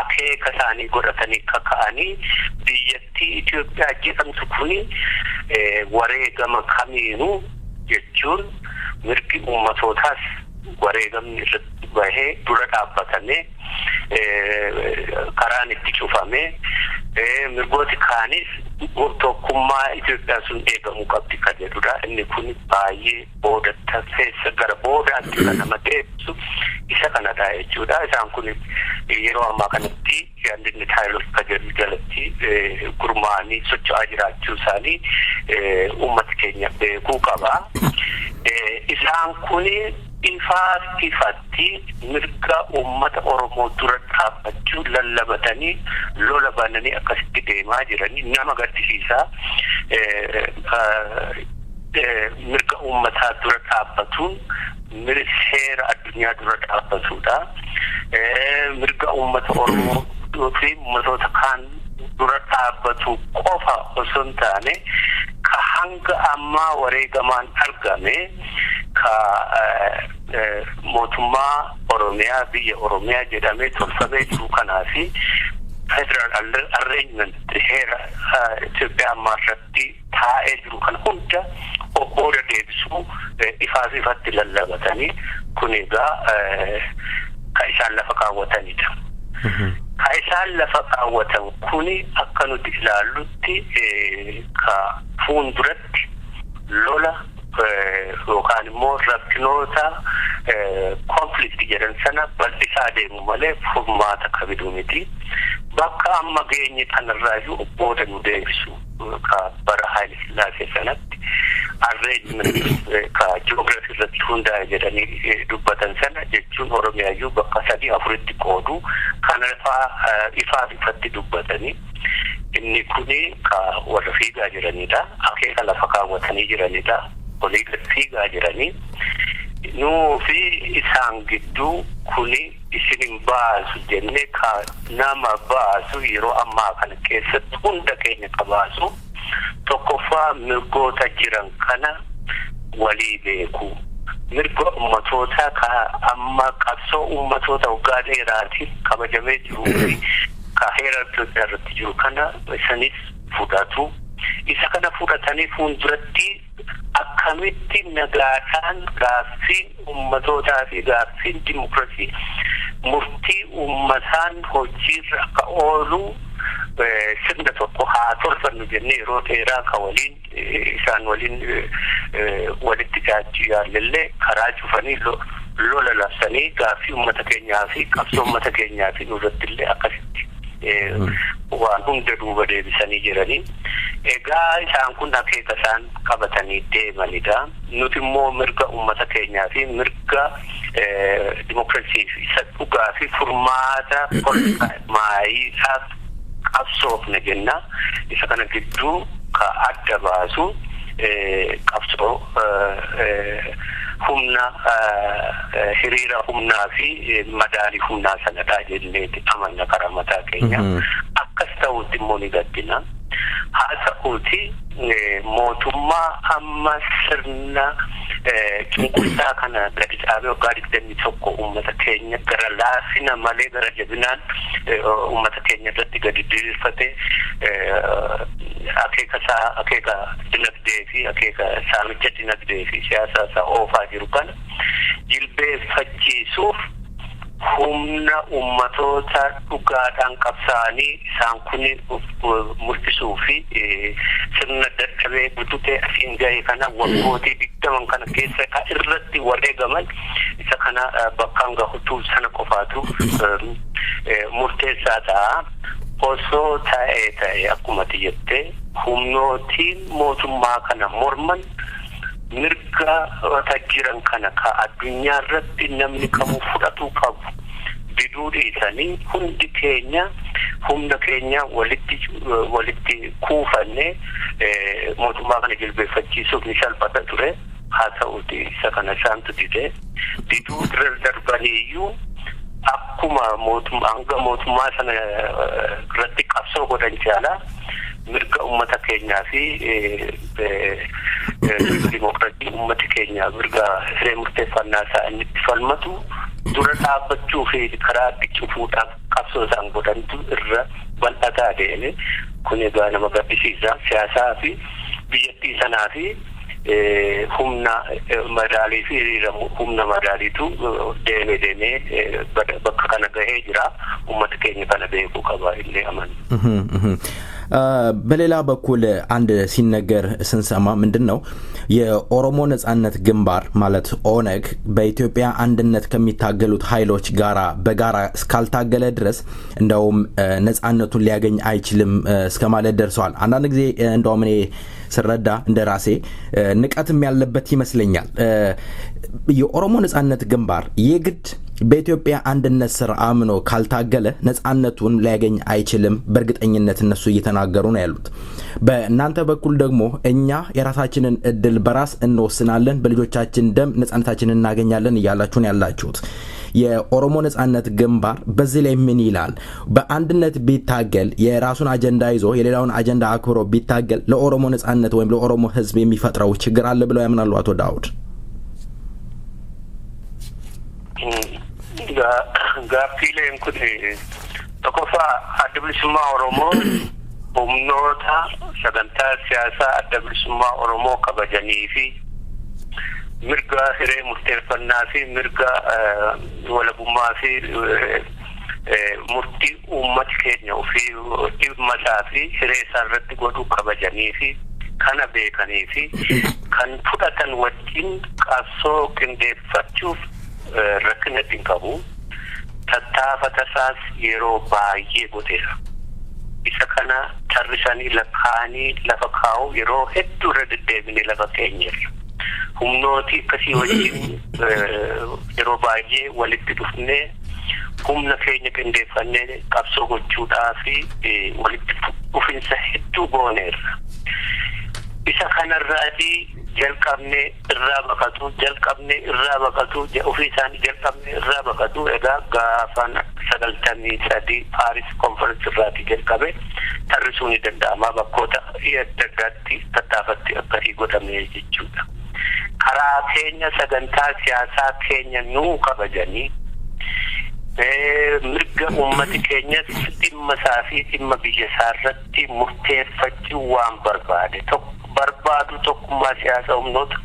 akeeka isaanii godhatanii kaka'anii biyyattii Itoophiyaa jedhamtu kuni wareegama kamiinuu jechuun mirgi ummatootaas wareegamni irratti bahee dura dhaabbatamee karaan itti cufamee mirgooti kaanis tokkummaa Itoophiyaa sun eegamuu qabdi kan jedhudha. Inni kun baay'ee boodatti keessa gara boodaatti kan nama deebisu isa kanadha jechuudha. Isaan kun yeroo ammaa kanatti yaadni taayiloof ka jedhu jalatti gurmaa'anii socho'aa jiraachuu isaanii uummata keenya beekuu qaba. Isaan kun ifatti mirga ummata Oromoo dura dhaabbachuu lallabatanii lola bananii akkasitti deemaa jiranii nama gaddisiisa mirga ummataa dura dhaabbatuun seera addunyaa dura dhaabbatuudha mirga ummata Oromoo fi ummatoota kaan dura dhaabbatu qofa osoo hin taane ka hanga ammaa wareegamaan argame ka mootummaa Oromiyaa biyya Oromiyaa jedhamee tolfamee jiru kanaa fi federal arrangement heera Itoophiyaa ammaa irratti taa'ee jiru kan hunda booda deebisuu ifatti lallabatanii kun egaa ka isaan lafa kaawwatanidha. Ka isaan lafa kaawwatan kuni akka nuti ilaallutti ka fuulduratti lola yookaan immoo rakkinoota conflict jedhan sana bal'isaa deemu malee furmaata qabu miti. Bakka amma geenye kanarraayyuu booda nu deebisu ka bara Haayile Sillaasee sanatti arrangement ka geography irratti hundaa'e jedhanii dubbatan sana jechuun Oromiyaayyuu bakka 3-4tti qoodu kana ifatti dubbatanii inni kuni ka warra fiigaa jiranidha akeeka lafa kaawwatanii jiranidha olii gad fiigaa jiranii nuu fi isaan gidduu kuni isinin baasu jennee ka nama baasu yeroo ammaa kana keessatti hunda keenya qabaasu tokkoffaa mirgoota jiran kana walii beeku mirga ummatoota ka amma qabsoo ummatoota waggaa dheeraatiin kabajamee jiru fi ka heera Itoophiyaa irratti jiru kana isanis fudhatu isa kana fudhatanii fuulduratti akkamitti nagaadhaan gaaffii ummatootaa fi gaaffii dimokiraasii murtii ummataan hojiirra akka oolu sirna tokko haa tolfannu jennee yeroo dheeraa ka waliin isaan waliin walitti jaajuu yaalillee karaa cufanii lola labsanii gaaffii ummata keenyaa fi qabsoo ummata keenyaa fi nurrattillee akkasitti waan hunda duuba deebisanii jiranii egaa isaan kun akeeka isaan qabatanii deemanidha nuti immoo mirga ummata keenyaa fi mirga dimokiraasii fi isa dhugaa fi furmaata maayiidhaaf qabsoofne jenna isa kana gidduu ka adda baasu qabsoo humna hiriira humnaa fi madaalii humnaa sanadhaa jenneeti amanna karaa mataa keenya akkas ta'uutti immoo ni gaddina haa ta'uuti mootummaa amma sirna cunqursaa kana gadi dhaabee waggaa 21 ummata keenya gara laafina malee gara jabinaan ummata keenya irratti gadi diriirfate akeeka dinagdee fi akeeka saamicha dinagdee fi siyaasa isaa oofaa jiru kana jilbeeffachiisuuf humna ummatoota dhugaadhaan qabsaa'anii isaan kun murtisuu fi sirna dadhabee bututee asiin ga'e kana waggootii 20 kana keessa ka irratti wareegaman isa kana bakkaan gahutu sana qofaatu murteessaa ta'a osoo ta'ee akkuma jettee humnootiin mootummaa kana morman mirga jiran kana ka addunyaa irratti namni kamuu fudhatu qabu diduu dhiisanii hundi keenya humna keenya walitti kuufanne mootummaa kana jilbeeffachiisuuf ni salphata ture haa ta'uuti isa kana isaantu diduu darbaniiyyuu akkuma mootummaa sana irratti qabsoo godhan caalaa mirga ummata keenyaa fi dimokiraasii ummati keenya mirga hiree murteeffannaa isaa inni itti falmatu dura dhaabbachuu fi karaa cufuudhaaf qabsoo isaan godhantu irra bal'ataa deeme kun egaa nama gaddisiisa siyaasaa fi biyyattii sanaa fi humna madaalii fi hiriira humna madaaliitu deemee bakka kana gahee jira ummata keenya kana beekuu qaba illee amanu. በሌላ በኩል አንድ ሲነገር ስንሰማ ምንድነው የኦሮሞ ነጻነት ግንባር ማለት ኦነግ በኢትዮጵያ አንድነት ከሚታገሉት ኃይሎች ጋራ በጋራ እስካልታገለ ድረስ እንደውም ነጻነቱን ሊያገኝ አይችልም እስከማለት ደርሷል። አንዳንድ ጊዜ እንደውም እኔ ስረዳ እንደራሴ ንቀትም ያለበት ይመስለኛል። የኦሮሞ ነጻነት ግንባር የግድ በኢትዮጵያ አንድነት ስር አምኖ ካልታገለ ነጻነቱን ሊያገኝ አይችልም በእርግጠኝነት እነሱ እየተናገሩ ነው ያሉት። በእናንተ በኩል ደግሞ እኛ የራሳችንን እድል በራስ እንወስናለን፣ በልጆቻችን ደም ነጻነታችንን እናገኛለን እያላችሁ ነው ያላችሁት። የኦሮሞ ነጻነት ግንባር በዚህ ላይ ምን ይላል? በአንድነት ቢታገል የራሱን አጀንዳ ይዞ የሌላውን አጀንዳ አክብሮ ቢታገል ለኦሮሞ ነጻነት ወይም ለኦሮሞ ህዝብ የሚፈጥረው ችግር አለ ብለው ያምናሉ አቶ ዳውድ? gaaffiileen kun tokkoffaa adda bilisummaa Oromoo humnoota sagantaa siyaasaa adda bilisummaa Oromoo kabajanii fi mirga hiree murteeffannaa fi mirga walabummaa fi murtii uummata keenya ofii dhimmasaa fi hiree isaa irratti godhuu kabajanii fi kana beekanii fi kan fudhatan wajjin qabsoo qindeeffachuuf rakkina hin qabu. Tattaafata isaas yeroo baay'ee godheera. Isa kana tarrisanii lakkaa'anii lafa kaa'u yeroo hedduu irra deddeebinee lafa keenyerra. Humnooti akkasii wajjin yeroo baay'ee walitti dhufnee humna keenya qindeeffannee qabsoo gochuudhaa fi walitti dhufinsa hedduu gooneerra. Isa kanarraatii jalqabnee irraa baqatu ofii isaanii jalqabnee irraa baqatu. Egaa gaafaan 93 Paaris konferensi irraati jalqabe tarrisuu ni danda'ama bakkoota adda addaatti tattaafatti akkasii godhamee jechuudha. Karaa keenya sagantaa siyaasaa keenya nuu kabajanii mirga ummati keenyas dhimma isaa fi dhimma biyya isaa irratti murteeffachuu waan barbaadu tokkummaa siyaasaa humnoota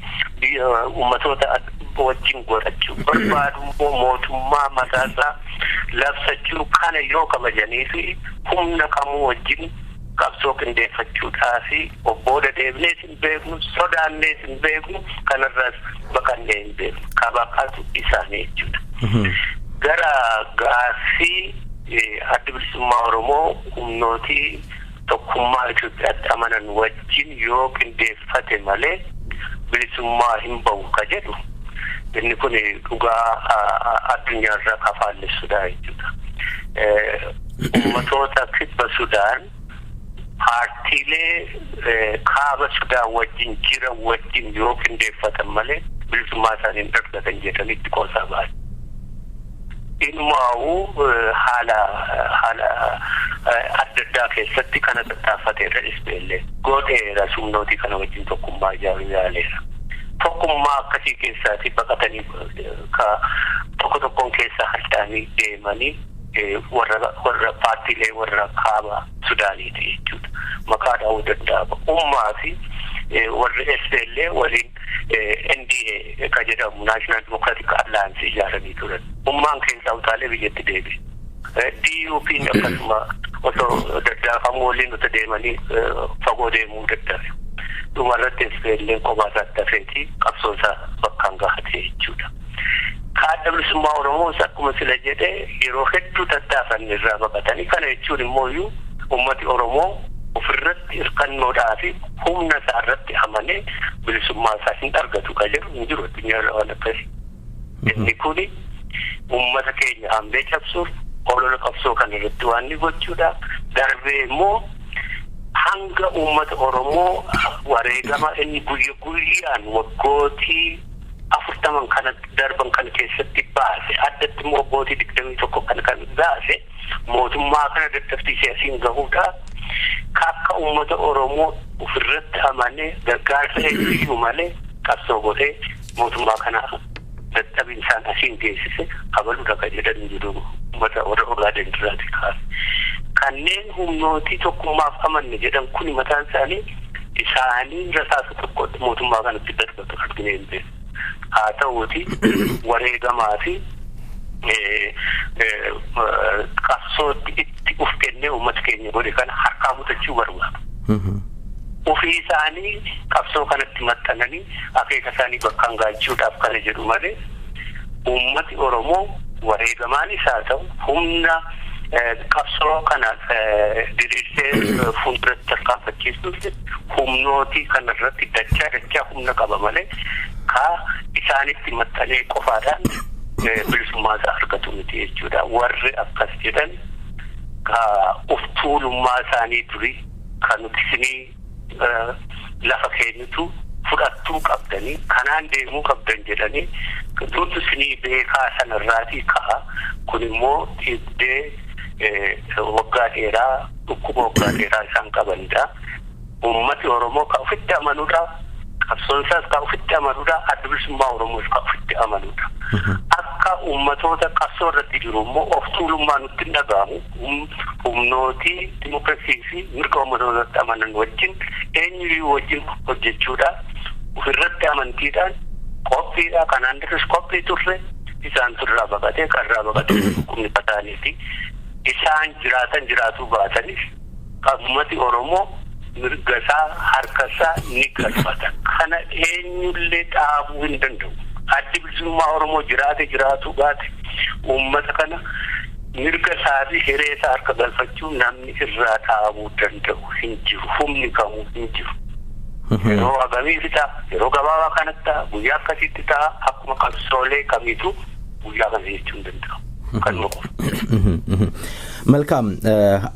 ummatoota wajjin godhachuu barbaadu mootummaa mataasaa labsachuu kana yoo kabajanii fi humna kamuu wajjin qabsoo qindeeffachuudhaa fi obbooda deebnees hin beeknu sodaannees hin beeknu kanarraas baqannee hin beeknu kabaqatu isaanii jechuudha. Gara gaaffii adda bilisummaa Oromoo humnootii tokkummaa Itoophiyaatti amanan wajjin yoo qindeeffate malee bilisummaa hin bahu ka jedhu inni kun dhugaa addunyaarra kafaalessuudha jechuudha. Ummatoota kibba Sudaan paartiilee kaaba Sudaan wajjin jiran wajjin yoo qindeeffatan malee bilisummaa isaanii hin argatan jedhanitti qoosaa baay'ee. Ilmaa'u haala adda addaa keessatti kana tattaafateera isbeellee godheera humnootii kana wajjin tokkummaa ijaaruu yaaleera. Tokkummaa akkasii keessaati baqatanii tokkoon keessa harcaanii deemanii warra paartiilee warra kaaba Sudaaniiti jechuudha. Maqaa dha'uu danda'ama. Ummaa fi warra isbeellee waliin NDA ka jedhamu National Democratic Alliance ijaaranii turan. Ummaan keessaa utaalee biyyatti deebi. DUP akkasuma osoo daddaafamuu waliin nuti deemanii fagoo deemuu daddabe. Dhumarratti isbeelleen kophaa isaatti hafeeti qabsoo isaa bakkaan gahatee jechuudha. Adda bilisummaa Oromoos akkuma sila jedhe yeroo hedduu tattaafanne irraa baqatanii kana jechuun immoo ummati Oromoo ofirratti hirkannoodhaa fi humna isaa irratti amanee bilisummaa isaa hin argatu ka jedhu hin jiru addunyaarra waan akkasii. Inni kuni ummata keenya hambee cabsuuf olola qabsoo kana irratti waan inni gochuudha. Darbee immoo hanga ummata Oromoo wareegama inni guyyaan waggootii 40 kana darban kan keessatti baase addatti immoo waggootii 21 kan baase mootummaa kana dadhabbii siyaasiin gahuudha. Akka ummata Oromoo ofirratti amanee gargaarsa eeyyuu malee qabsoo godhee mootummaa kana dadhabbiin isaan asiin geessise habaluudha ka jedhan jiru ummata warra Ogaaden duraati kaase. Kanneen humnootii tokkummaaf amanne jedhan kun mataan isaanii rasaasa tokkotti mootummaa kanatti darbatu argine hin beeku. Haa ta'uuti wareegamaa fi qabsootti itti uf kennee uummata keenya godhe kana harkaa butachuu barbaadu. Ofii isaanii qabsoo kanatti maxxananii akeeka isaanii bakkaan gaachuudhaaf kana jedhu malee uummati Oromoo wareegamaanis haa ta'u humna qabsoo kana diriirsee fuulduratti tarkaanfachiisuuf humnooti kanarratti dachaa humna qaba malee ka isaanitti maxxanee qofaadhaan bilisummaa isaa argatu miti jechuudha. Warri akkas jedhan ka of tuulummaa isaanii durii kan nuti isinii lafa keenyutu fudhattuu qabdanii kanaan deemuu qabdan jedhanii duutu isinii beekaa sanarraatii ka'a. Kun immoo dhiibdee waggaa dheeraa dhukkuba waggaa dheeraa isaan qabanidha. Uummati Oromoo ka ofitti amanuudha. Qabsoon isaas ka ofitti amanuudha. Adda bilisummaa Oromoos ka ofitti amanuudha. Akka uummatoota qabsoo irratti jiru immoo of tuulummaa nutti hin dhaga'amu. Humnootii dimokiraasii fi mirga uummatootatti amanan wajjin eenyuyyuu wajjin hojjechuudha. Ofirratti amantiidhaan qophiidha. Kanaan duras qophii turre isaan turraa baqatee karraa baqatee dhukkubni fataaniiti. Isaan jiraatuu baatanis uummati Oromoo mirga isaa harka isaa ni galfata. Kana eenyullee dhaabuu hin danda'u. Addi bilisummaa Oromoo jiraatuu baate uummata kana mirga isaa fi hiree isaa harka galfachuu namni irraa dhaabuu danda'u hin jiru. Humni kamuu hin jiru. Yeroo agamii fitaa yeroo gabaabaa kanatti ta'a guyyaa akkasitti ta'a akkuma qabsoolee kamiitu guyyaa kana jechuu hin danda'u. መልካም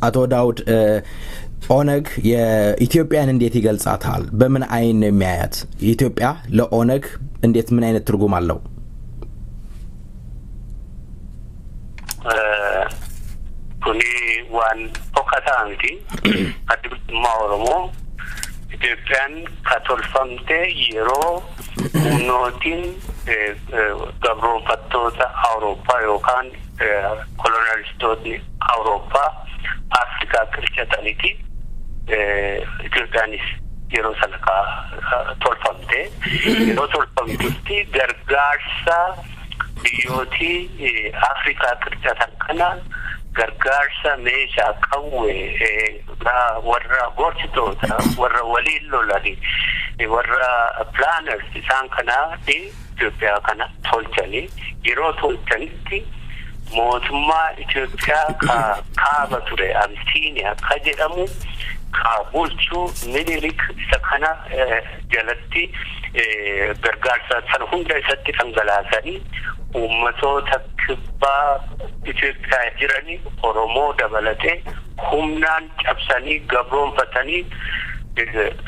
አቶ ዳውድ ኦነግ የኢትዮጵያን እንዴት ይገልጻታል? በምን አይን ነው የሚያያት? ኢትዮጵያ ለኦነግ እንዴት ምን አይነት ትርጉም አለው? ኩኒ ዋን ኦካታንቲ አዲስ ማኦሮሞ ኢትዮጵያን ካቶልፋምቴ የሮ ኖቲን gabroonfattoota Awurooppaa yookaan kolonialistootni Awurooppaa Afrikaa qircataniiti. Itoophiyaanis yeroo sana tolfamte yeroo tolfamtutti gargaarsa biyyooti Afrikaa qircatan kana gargaarsa meeshaa qawwee warra gorsitoota warra waliin lolanii warra planners isaan kanaati Itoophiyaa kana tolchanii yeroo tolchanitti mootummaa Itoophiyaa kaaba ture Abisiiniyaa ka jedhamu ka bulchuu Minilik isa kana jalatti gargaarsa sana hunda isatti dhangalaasanii uummatoota kibbaa Itoophiyaa jiranii Oromoo dabalatee humnaan cabsanii gabroonfatanii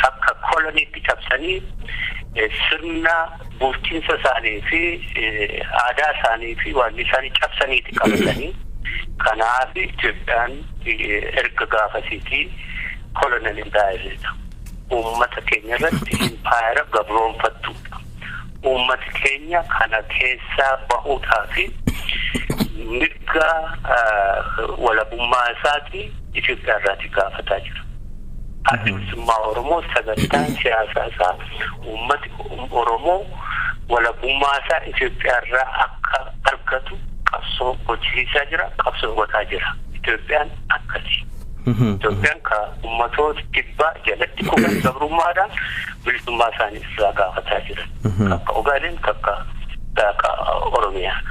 akka koloniitti cabsanii sirna bulchiinsa isaanii fi aadaa isaanii fi waan isaanii cabsaniiti qabatanii kanaaf Itoophiyaan erga gaafasiitii kolonial impaayeridha. Uummata keenya irratti impaayera gabroonfattuudha. Uummata keenya kana keessaa bahuudhaa fi mirga walabummaa isaatii Itoophiyaa irraati gaafataa jira. Adda bilisummaa Oromoo sagantaan siyaasaa isaa uummati Oromoo walabummaa isaa Itoophiyaa irraa akka argatu qabsoo hojjechiisaa jira, qabsoo godhaa jira. Itoophiyaan akkasi. Itoophiyaan ka uummatoota kibbaa jalatti kufan gabrummaadhaan bilisummaa isaanii irraa gaafataa jiran. Akka Ogaaden, akka Oromiyaa.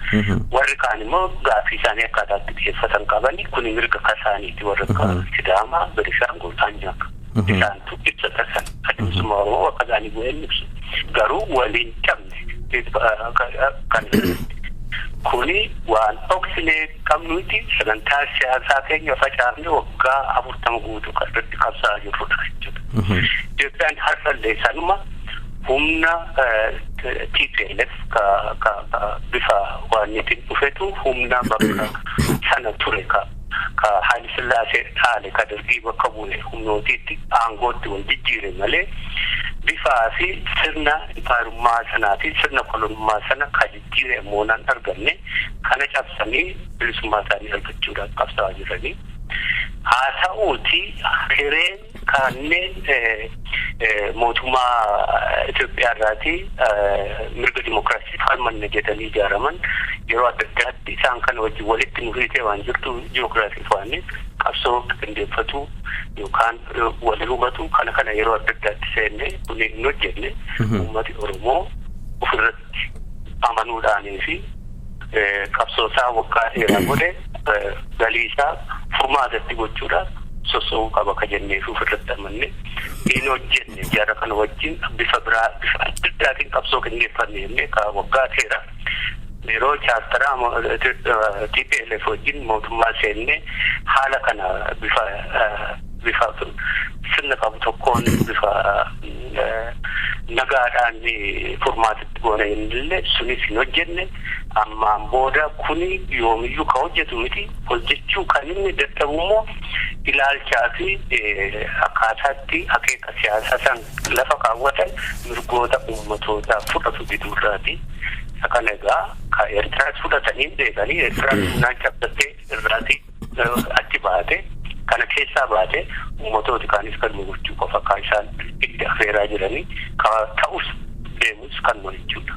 Warri kaan immoo gaaffii isaanii akkaataatti dhiyeeffatan qabanii kun mirga kasaaniiti warra akka Sidaamaa, Benishaangul, Anyaaka. Isaantu ibsata san adda bilisummaa Oromoo akka isaanii bu'een ibsu. Garuu waliin cabne kan kuni waan dhoksinee qabnuti sagantaa siyaasaa keenya facaafne waggaa 40 guutuu kan irratti qabsaa jirrudha jechuudha. Itoophiyaan har'allee sanuma humna TPLF ka bifa waan ittiin dhufetu humna bakka sana ture ka Haayile Sillaasee dhaale ka dargii bakka bu'e humnootiitti aangootti wal jijjiire malee bifaa fi sirna impaayerummaa sanaa fi sirna kolonummaa sana ka jijjiire moonaan arganne kana cabsanii bilisummaa isaanii argachuudhaaf qabsaa jiranii. Haa ta'uuti hireen kanneen mootummaa Itoophiyaa irraati mirga dimokiraasii falmanne jedhanii ijaaraman yeroo adda addaatti isaan kana wajjin walitti nufiitee waan jirtu ji'oogiraafii faanii qabsoo qindeeffatu yookaan wal hubatu kana yeroo adda addaatti seenne kun hin hojjenne uummati Oromoo ofirratti amanuudhaanii fi qabsoosaa waggaa dheeraa godhe galii isaa furmaatatti gochuudhaan soso'uu qaba ka jennee fi ofirratti amanne hin hojjenne jara kana wajjin bifa adda addaatiin qabsoo qindeeffanne jennee ka waggaa dheeraa yeroo chaartaraa TPLF wajjin mootummaa seenne haala kana bifa sirna qabu tokkoon bifa nagaadhaan furmaatatti goone illee sunis hin hojjenne ammaan booda kuni yoomiyyuu ka hojjetu miti hojjechuu kan inni dadhabummoo ilaalchaa fi akkaataatti akeeka siyaasaa san lafa kaawwatan mirgoota uummatootaa fudhatu diduurraati kana egaa ka Eertiraas fudhatanii beekanii Eertiraan humnaan cabsattee irraati achi baate kana keessaa baate ummatooti kaanis kan gochuu qofa ka isaan itti afeeraa jiranii ka ta'us deemus kan jechuudha.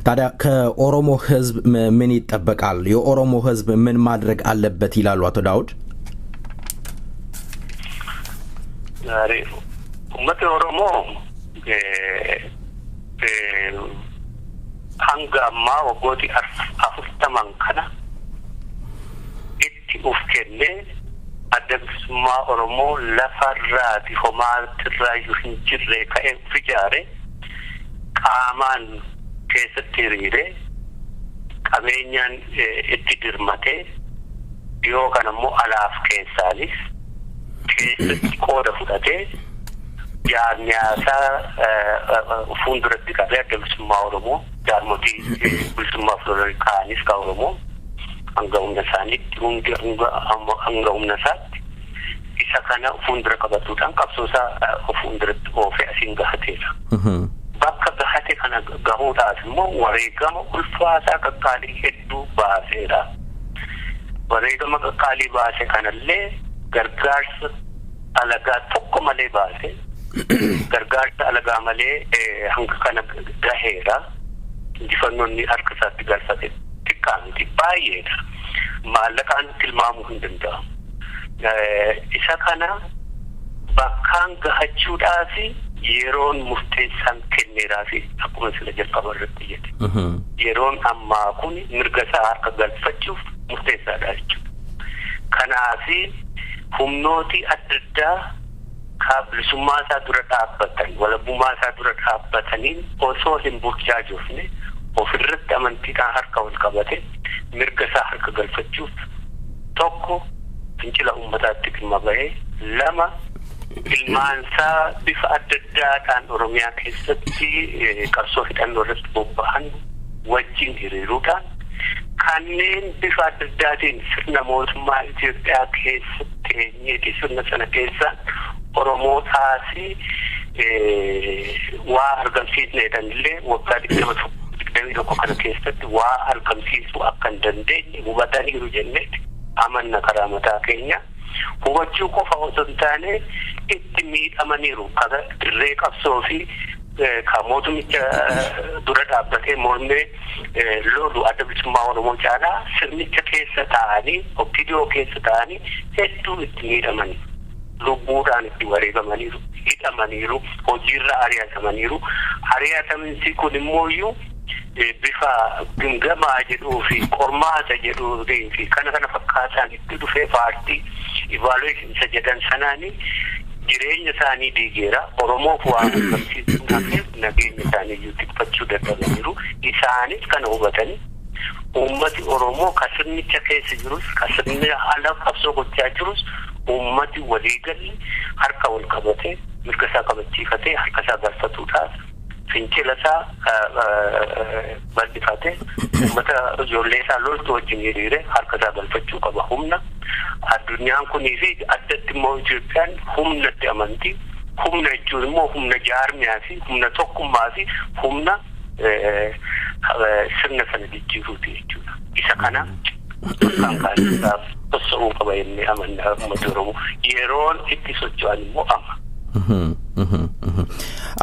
ታዲያ ከኦሮሞ ህዝብ ምን ይጠበቃል? የኦሮሞ ህዝብ ምን ማድረግ አለበት ይላሉ አቶ ዳውድ? ዛሬ ኡመት ኦሮሞ አንጋማ ወጎቲ አፍስተማን ከና itti ufkenne adamsummaa Oromoo lafarraati homaatirraayyuu hin jirre ka'ee fijaare qaamaan keessatti hiriire qabeenyaan itti dirmatee dhiyoo kana immoo alaaf keessaanis keessatti qooda fudhatee jaarmiyaasaa fuulduratti qabee adamsummaa Oromoo jaarmotii bilisummaa fuuldura ka'anis ka Oromoo hanga humna isaaniitti hanga humna isaatti isa kana fuuldura qabatuudhaan qabsoosaa fuulduratti oofee asiin gahateera. Bakka gahate kana gahuudhaaf immoo wareegama ulfaataa qaqqaalii hedduu baaseera. Wareegama qaqqaalii baase kanallee gargaarsa alagaa tokko malee baase gargaarsa alagaa malee hanga kana gaheera. Injifannoonni harka isaatti galfate xiqqaamiti baay'eedha. Maallaqaan tilmaamuu hin danda'amu. Isa kana bakkaan gahachuudhaaf yeroon murteessaan kenneeraa fi akkuma sila jalqaba irratti jedhe yeroon ammaa kun mirga isaa harka galfachuuf murteessaadha jechuudha. Kanaaf humnooti adda addaa bilisummaa isaa dura dhaabbatan walabummaa isaa dura dhaabbataniin osoo hin burjaajofne ofirratti amantiidhaan harka wal qabate mirga isaa harka galfachuuf tokko fincila uummataatti dhimma bahee lama ilmaansaa bifa adda addaadhaan Oromiyaa keessatti qabsoo hidhannoo irratti bobba'an wajjin hiriiruudhaan kanneen bifa adda addaatiin sirna mootummaa Itoophiyaa keessatti eenyeeti sirna sana keessa Oromootaas waa argamsiisneedhaan illee waggaa 21 kana keessatti waa argamsiisuu akka hin dandeenye hubataniiru jennee amanna karaa mataa keenya hubachuu qofa osoo hin taane itti miidhamaniiru kaga dirree qabsoo fi ka mootumicha dura dhaabbatee mormee lolu adda bilisummaa Oromoo caalaa sirnicha keessa ta'anii okkidoo keessa ta'anii hedduu itti miidhamanii lubbuudhaan itti wareegamaniiru hidhamaniiru hojiirra ari'atamaniiru kun immoo bifa gimgamaa jedhuu fi qormaata jedhuu fi kana fakkaataan itti dhufee paartii evaluation isa jedhan sanaani jireenya isaanii diigeera Oromoof waan argamsiisuudhaaf nageenya isaanii tikfachuu dadhabaniiru isaanis kana hubatanii uummati Oromoo ka sirnicha keessa jirus ka sirna ala qabsoo gochaa jirus uummati waliigalli harka wal qabatee mirga isaa kabachiifatee harka isaa galfatuudhaaf fincila isaa bal'ifatee uummata ijoollee isaa loltuu wajjin hiriire harka isaa galfachuu qaba humna addunyaan kunii fi addatti immoo Itoophiyaan humnatti amantii humna jechuun immoo humna jaarmiyaa fi humna tokkummaa fi humna sirna sana jijjiiruuti jechuudha. Isa kana bakkaan kaasuudhaaf soso'uu qaba jennee amanna uummata Oromoo yeroon itti socho'an immoo amma.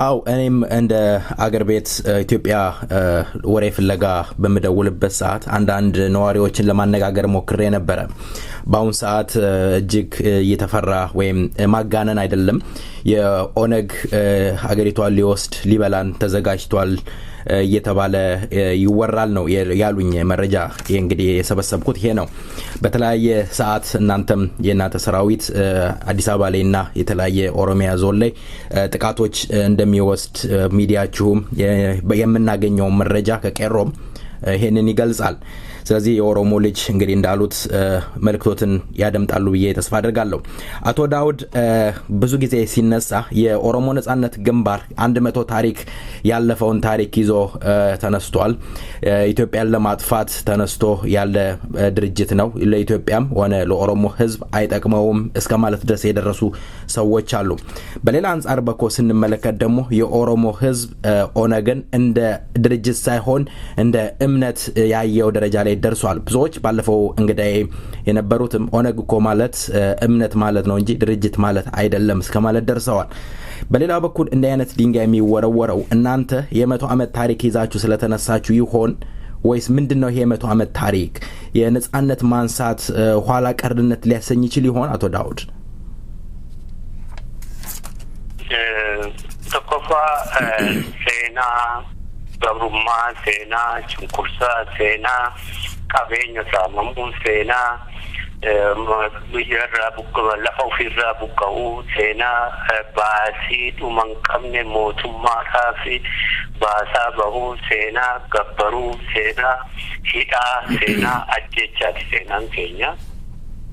አው እኔም እንደ አገር ቤት ኢትዮጵያ ወሬ ፍለጋ በመደውልበት ሰዓት አንዳንድ ነዋሪዎችን ለማነጋገር ሞክሬ ነበር። ባውን ሰዓት እጅግ እየተፈራ ወይም ማጋነን አይደለም የኦነግ ሀገሪቷን ሊወስድ ሊበላን ተዘጋጅቷል እየተባለ ይወራል ነው ያሉኝ መረጃ። እንግዲህ የሰበሰብኩት ይሄ ነው። በተለያየ ሰዓት እናንተም የናተ ሰራዊት አዲስ አበባ ላይና የተለያየ ኦሮሚያ ዞን ላይ ጥቃቶች እንደሚወስድ ሚዲያችሁም የምናገኘው መረጃ ከቄሮም ይሄንን ይገልጻል። ስለዚህ የኦሮሞ ልጅ እንግዲህ እንዳሉት መልክቶትን ያደምጣሉ ብዬ ተስፋ አደርጋለሁ። አቶ ዳውድ ብዙ ጊዜ ሲነሳ የኦሮሞ ነጻነት ግንባር 100 ታሪክ ያለፈውን ታሪክ ይዞ ተነስቷል። ኢትዮጵያን ለማጥፋት ተነስቶ ያለ ድርጅት ነው። ለኢትዮጵያም ሆነ ለኦሮሞ ህዝብ አይጠቅመውም እስከማለት ድረስ የደረሱ ሰዎች አሉ። በሌላ አንፃር በኮ ስንመለከት ደግሞ የኦሮሞ ህዝብ ኦነግን እንደ ድርጅት ሳይሆን እንደ እምነት ያየው ደረጃ ላይ ደርሷል። ብዙዎች ባለፈው እንግዲህ የነበሩትም ኦነግ እኮ ማለት እምነት ማለት ነው እንጂ ድርጅት ማለት አይደለም እስከማለት ደርሰዋል። በሌላ በኩል እንደ አይነት ድንጋይ የሚወረወረው እናንተ የ100 ዓመት ታሪክ ይዛችሁ ስለተነሳችሁ ይሆን ወይስ ምንድነው ይሄ 100 ዓመት ታሪክ የነጻነት ማንሳት ኋላ ቀርነት ሊያሰኝ ይችል ይሆን? አቶ ዳውድ ተቆፋ ሴና በሩማ ሴና ጭንቁርሳ ሴና ቀበኛ ሳመሙ ሴና ብየራ ቡቀው ለፈው ፊራ ቡቀው ሴና ባሲ ዱመንቀምኔ ሞቱማ ሳፊ ባሳ በሁ ሴና ገበሩ ሴና ሂዳ ሴና አጀቻ ሴናን ኬኛ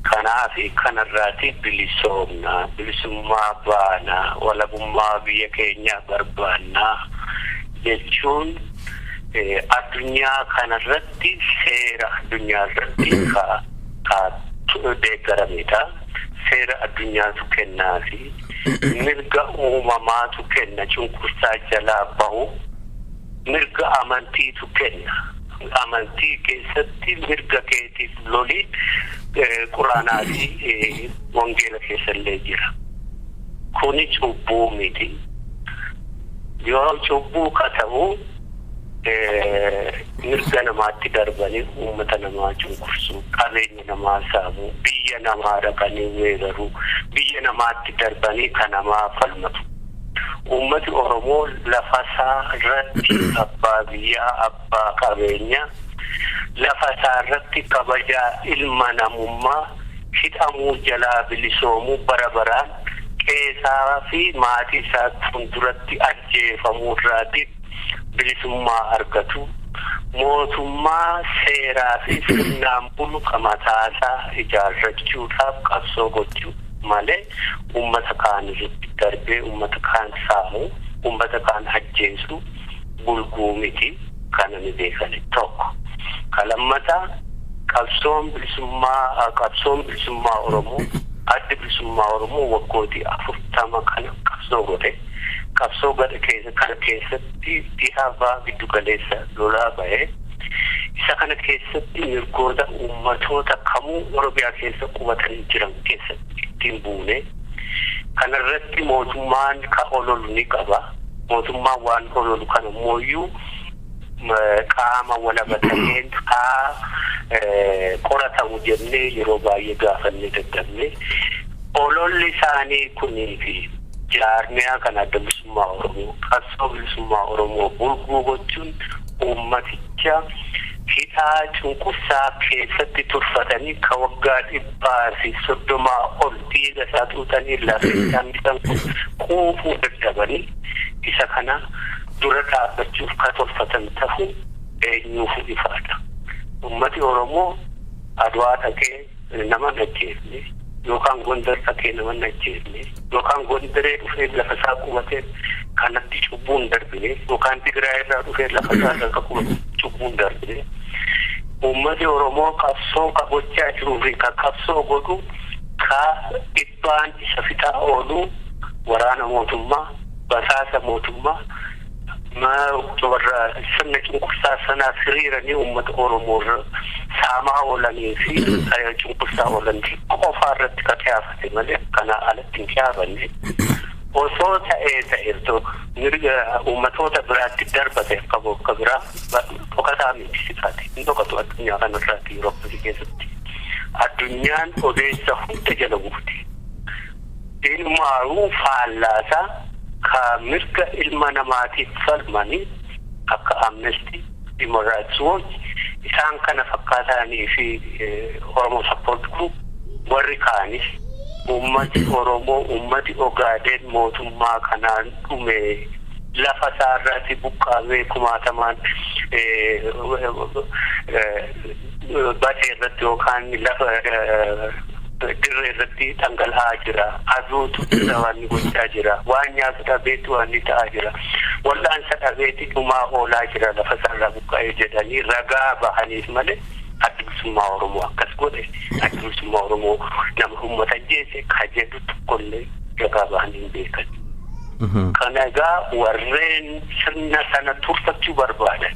ከናፊ ከነራቲ ብሊሱማ ባና ወለቡማ ብየኬኛ በርባና jechuun addunyaa kanarratti seera addunyaa irratti ka deeggaramedha. Seera addunyaatu kennaafi mirga uumamaatu kenna cunqursaa jalaa bahu mirga amantiitu kenna. Amantii keessatti mirga keetiif loli quraanaa fi wangeela keessallee jira. Kuni cubbuu miti. yoo cubbuu katabu mirga namaatti darbanii uummata namaa cunqursu qabeenya namaa saamu biyya namaa dhaqanii weeraru biyya namaatti darbanii kan namaa falmatu. Uummati Oromoo lafasaa irratti abbaa biyyaa abbaa qabeenya lafasaa irratti kabajaa ilma namummaa hidhamuu jalaa bilisoomuu bara baraan keesaa fi maatii isaa fuulduratti ajjeefamuu irraati bilisummaa argatu. Mootummaa seeraa fi sirnaan bulu qamataasaa ijaarrachuudhaaf qabsoo gochuu malee uummata kaan irratti darbee uummata kaan saamuu uummata kaan ajjeesuu bulguu miti kana ni beekani tokko. Kalammataa qabsoon bilisummaa Oromoo adda bilisummaa Oromoo waggooti 40 kana qabsoo godhe. Qabsoo gada keessatti dhihaabaa giddu galeessa lolaa bahee isa kana keessatti mirgoota uummatoota kamuu Oromiyaa keessa qubatanii jiran keessatti ittiin buune. Kanarratti mootummaan ka ololu ni qaba. Mootummaan waan ololu kana mooyyuu qaama walabatameen qoratamu jennee yeroo baay'ee gaafannee daddabne ololli isaanii kunii fi jaarmiyaa kan adda bilisummaa Oromoo qabsoo bilisummaa Oromoo bulguu gochuun uummaticha hidhaa cunqursaa keessatti turfatanii ka waggaa 130 ol dhiiga isaa tuutanii lafeessaan bitan quufuu daddabanii isa kana dura dhaabbachuuf ka tolfatan ta'uu eenyuufu ifaadha. Ummati Oromoo Adwaa dhaqee nama najjeefne yookaan Gondar dhaqee nama najjeefne yookaan Gondaree dhufee lafa isaa qubatee kanatti cubbuun darbine yookaan Tigraay irraa dhufee lafa isaa akka qubatu cubbuun darbine. Ummati Oromoo qabsoo gochaa jiruu fi qabsoo godhu ka dhibbaan isa fixaa oolu waraana mootummaa basaasa mootummaa warra sirna cunqursaa sanaa hiriiranii uummata Oromoo saamaa oolanii fi cunqursaa oolan qofaa irratti ka qiyaafate malee kana alatti hin qiyaafanne. Osoo ta'ee mirga ummatoota biraatti darbate akka biraa dhokataa miti sifaati. Inni dhokatu addunyaa kanarraatti Yurooppii keessatti. Addunyaan odeessa hunda jala buufti. Ilmaaruu faallaasaa ka mirga ilma namaatiif falmanii akka Amnesty, Human Rights Watch isaan kana fakkaatanii fi Oromo Support Group warri kaanis ummati Oromoo ummati Ogaaden mootummaa kanaan dhume lafa isaarratti buqqaawee kumaatamaan batee irratti yookaan lafa dirree irratti dhangala'aa jira. Aduutu waan gochaa jira. Waan nyaatu dhabeetu waan ta'aa jira. Wal'aansa dhabeetti dhumaa oolaa jira lafa isaarraa buqqaa'ee jedhanii ragaa bahaniif malee adda bilisummaa Oromoo akkas godhe adda bilisummaa Oromoo nama uummata jeese ka jedhu tokkollee ragaa bahanii beekan. Kana egaa warreen sirna sana turfachuu barbaadan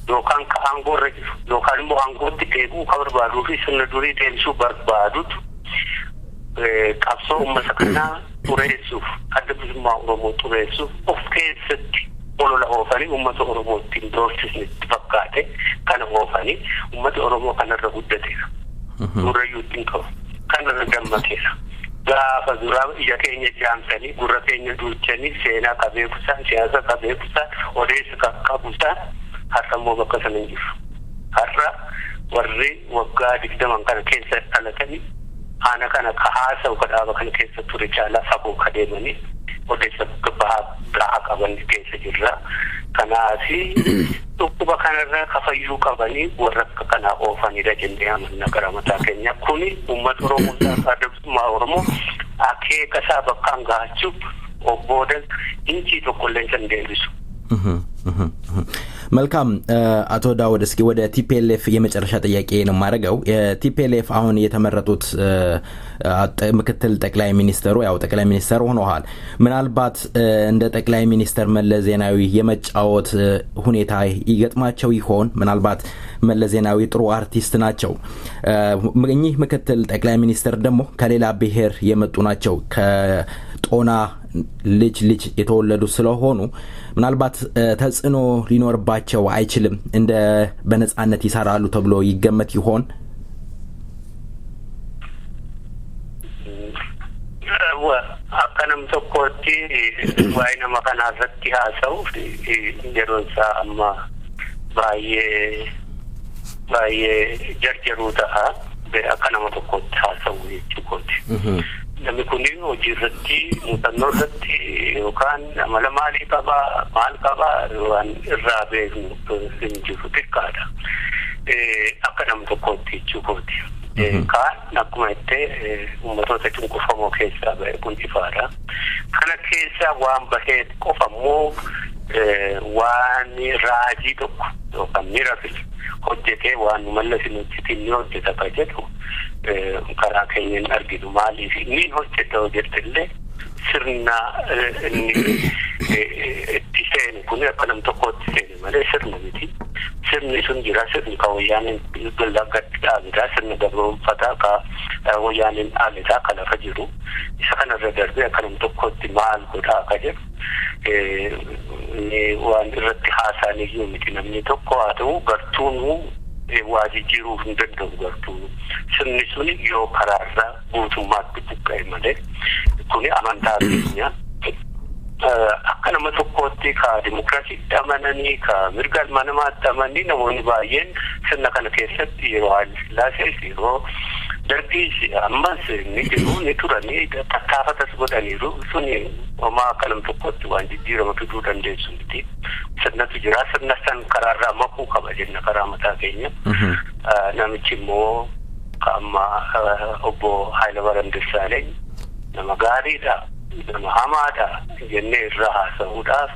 yookaan ka aangoorra jiru yookaan immoo aangootti deebi'uu ka barbaaduu fi sirna durii deebisuu barbaadutu qabsoo uummata kanaa xureessuuf adda bilisummaa Oromoo xureessuuf of keessatti olola oofanii uummata Oromoo ittiin doorsisni itti fakkaate kana oofanii uummata Oromoo kanarra guddateera. Gurrayyuu ittiin qabu kanarra gammateera. Gaafa duraa ija keenya jaamsanii gurra keenya duuchanii seenaa qabeekusaa siyaasa qabeekusaa odeessa qaqqabusaa har'a immoo bakka sana hin jiru. Har'a warri waggaa 20 kana keessa dhalatanii ana kana ka haasa'u ka dhaaba kana keessa ture caalaa fagoo ka deemanii odeessa bahaa qaban keessa jirra. Kanaafi dhukkuba kanarraa ka fayyuu qabanii warra akka kanaa oofanidha jennee amanna gara mataa keenya. Kuni uummata Oromoo adda bilisummaa Oromoo akeeka isaa bakkaan gahachuuf obboodan inchi tokkollee kan deebisu. መልካም አቶ ዳውድ እስኪ ወደ ቲፒኤልኤፍ የመጨረሻ ጥያቄ ነው ማረጋው ቲፒኤልኤፍ አሁን የተመረጡት ምክትል ጠቅላይ ሚኒስተሩ ያው ጠቅላይ ሚኒስተር ሆነዋል ምናልባት እንደ ጠቅላይ ሚኒስተር መለስ ዜናዊ የመጫወት ሁኔታ ይገጥማቸው ይሆን ምናልባት መለስ ዜናዊ ጥሩ አርቲስት ናቸው እኚህ ምክትል ጠቅላይ ሚኒስተር ደግሞ ከሌላ ብሔር የመጡ ናቸው ከጦና ልጅ የተወለዱ ስለሆኑ ምናልባት ተጽዕኖ ሊኖርባቸው አይችልም እንደ በነጻነት ይሰራሉ ተብሎ ይገመት ይሆን akkanam tokkotti waa'ee nama kanarratti haasa'u yeroon isaa amma baay'ee jarjaruu ta'a akka nama tokkotti haasa'u jechuukooti. Namni kun hojii irratti muuxannoo irratti yookaan amala maalii qabaa maal qabaa waan irraa beeknu hin jiru xiqqaadha. Akka nama tokkotti jechuukooti. Kaan akkuma jettee uummatoota cunqurfamoo keessaa ba'e kun ifaadha. Kana keessaa waan bahee qofa immoo waan raajii tokko yookaan miracle hojjetee waan Mallas Zenaawii ni hojjeta ka jedhu karaa keenyan arginu maaliif inni hojjeta hojjetellee sirna inni itti seenu kun akka nam tokkotti seenu malee sirna miti. Sirni sun jira sirni ka wayyaaniin gallagatti dhaabidha sirna gabroonfataa ka wayyaaniin dhaabidha ka lafa jiru isa kanarra darbee akka nam tokkotti maal godhaa ka jedhu waan irratti haasa'aniyyuu miti namni tokko haa ta'u gartuunuu waa jijjiiruu hin danda'u gartuunu sirni sun yoo karaarra guutummaatti buqqa'e malee kuni amantaa keenya akka nama tokkotti ka dimokiraasiitti amananii ka mirga ilma namaatti amananii namoonni baay'een sirna kana keessatti yeroo Haayile Sillaasees yeroo Dargiis ammas ni jiru ni turanii tattaafatas godhaniiru suni homaa akka nama tokkotti waan jijjiirama fiduu dandeessu miti. Sirnatu jira sirna san karaarraa makuu qaba jenna karaa mataa keenya. Namichi immoo amma obbo Hayilamaariyaam Dassaaleny nama gaariidha nama hamaadha jennee irraa haasa'uudhaaf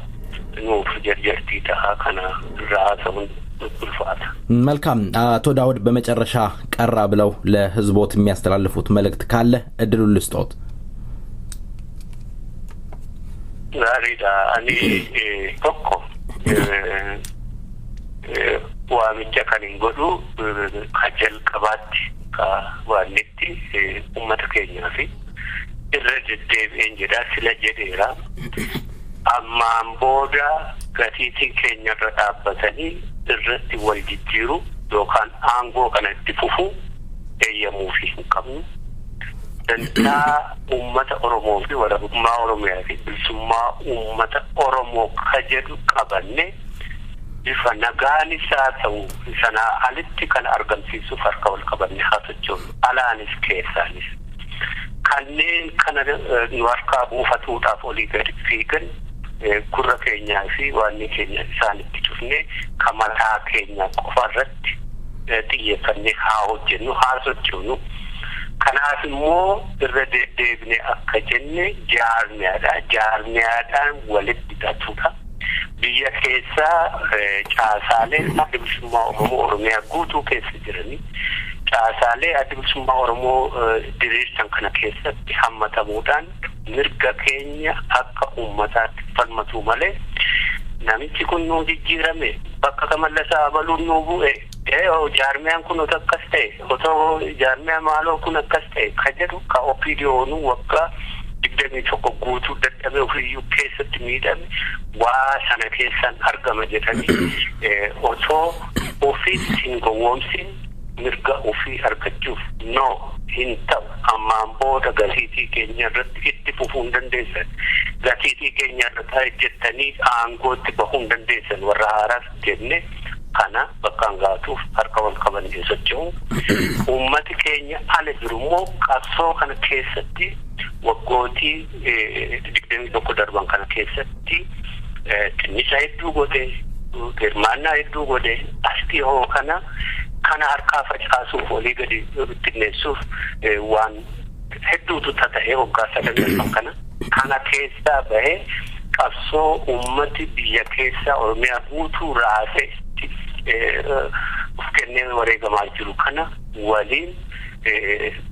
nuuf jarjartii ta'a kana irraa haasa'uun ulfaata. መልካም አቶ ዳውድ በመጨረሻ ቀራ ብለው ለህዝቦት የሚያስተላልፉት መልእክት ካለ እድሉን ልስጦት። ዛሬዳ እኔ tokko waamicha kan hin godhu kajal qabaatti ka waannitti uummata keenyaa fi irra deddeebi'een jedhaa sila jedheera ammaan booda gatiitiin keenya irra dhaabbatanii irratti wal jijjiiru yookaan aangoo kana itti fufuu eeyyamuufii hin qabnu. Dantaa uummata Oromoo fi walabummaa Oromiyaa fi bilisummaa uummata Oromoo ka jedhu qabanne bifa nagaanis haa ta'u sanaa alitti kan argamsiisuuf harka wal qabanne haa sochoonu alaanis keessaanis. Kanneen kana nu harkaa buufatuudhaaf olii gadi fiigan gurra keenyaa fi waanni keenya isaanitti cufne kan mataa keenya qofa irratti xiyyeeffannee haa hojjennu haa sochoonu. Kanaaf immoo irra deddeebine akka jenne jaarmiyaadhaan walitti hidhatuudha. Biyya keessaa caasaalee adda bilisummaa Oromoo Oromiyaa guutuu keessa jiranii caasaalee adda bilisummaa Oromoo diriirsan kana keessatti hammatamuudhaan mirga keenya akka uummataatti falmatu malee namichi kun nuu jijjiirame bakka kamallasaa abaluun nuu bu'e jaarmiyaan kun akkas ta'e otoo jaarmiyaa maaloo kun akkas ta'e ka jedhu ka opiidiyoonuu waggaa 21 guutuu dadhabee ofiiyyuu keessatti miidhame waa sana keessan argama jedhanii otoo ofiis hin gowwoomsin mirga ofii argachuuf hin ta'u ammaan booda gatiitii keenya irratti itti fufuu hin dandeessan gatiitii keenya irratti hojjettanii aangootti bahuu hin dandeessan warra haaraas jenne kana bakkaan gaatuuf harka wal qabannee socho'u. Uummati keenya ala jiru immoo qabsoo kana keessatti waggootii 21 darban kana keessatti tinnisa hedduu godhe hirmaannaa hedduu godhe astii hoo kana harkaa facaasuuf olii gadi bittinneessuuf waan hedduutu ta'ee waggaa 9 kana keessaa bahee qabsoo uummati biyya keessaa Oromiyaa guutuu raasee of kennee wareegamaa jiru kana waliin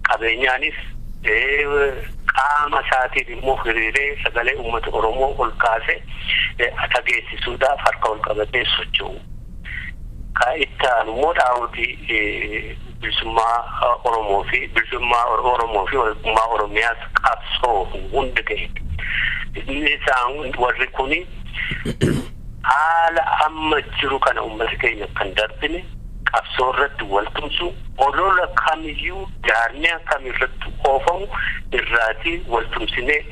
qabeenyaanis qaama isaatiin immoo hiriiree sagalee uummata Oromoo ol kaasee dhageessisuudhaaf harka ol qabatee socho'u. Ka itti aanu immoo dhaawutii bilisummaa Oromoo fi walabummaa Oromiyaas qabsoo hunda gahe. Isaan warri kuni haala amma jiru kana uummata keenya kan darbine qabsoo irratti waltumsu olola kamiyyuu jaarmiyaa kamirratti oofamu irraatii waltumsinee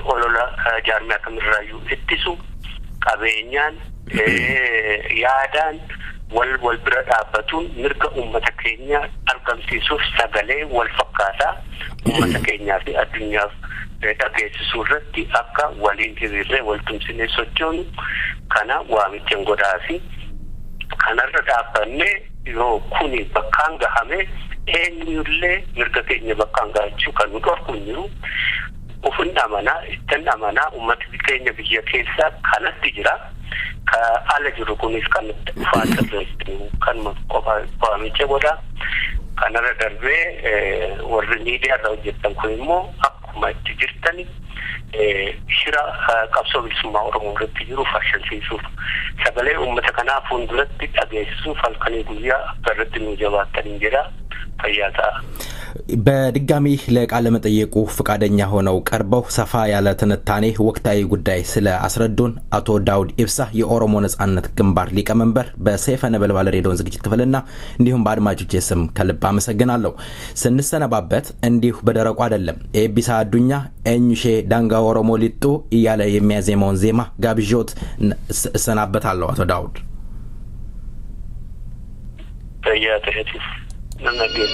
olola jaarmiyaa kamirraayyuu ittisu qabeenyaan yaadaan wal bira dhaabbatuun mirga uummata keenyaa argamsiisuuf sagalee wal fakkaataa uummata keenyaa fi addunyaaf dhageessisuu irratti akka waliin hiriirree waltumsinee sochoonu kana waamichaan godhaa fi kanarra dhaabbannee yoo kuni bakkaan gahame eenyullee mirga keenya bakkaan gahachuu kan nu dhorku hin jiru. Ufin amanaa ittiin amanaa uummati keenya biyya keessaa kanatti jira. Ka ala jiru kunis kan faasirreessu kan qofa waamicha godhaa. Kanarra darbee warri miidiyaarra hojjetan kun immoo akkuma itti jirtani shira qabsoo bilisummaa Oromoo irratti jiru fashilsiisuuf sagalee uummata kanaa fuulduratti dhageessisuuf halkanii guyyaa akka irratti nu jabaatanii jira fayyaa ta'a. በድጋሚ ለቃለ መጠየቁ ፍቃደኛ ሆነው ቀርበው ሰፋ ያለ ትንታኔ ወቅታዊ ጉዳይ ስለ አስረዱን አቶ ዳውድ ኢብሳ የኦሮሞ ነጻነት ግንባር ሊቀመንበር በሰይፈ ነበልባል ሬዲዮ ዝግጅት ክፍልና እንዲሁም በአድማጮች ስም ከልብ አመሰግናለሁ። ስንሰነባበት እንዲሁ በደረቁ አይደለም። ኤቢሳ አዱኛ ኤኝሼ ዳንጋ ኦሮሞ ሊጡ እያለ የሚያዜመውን ዜማ ጋብዦት እሰናበታለሁ። አቶ ዳውድ ተያተህቲፍ ነነገር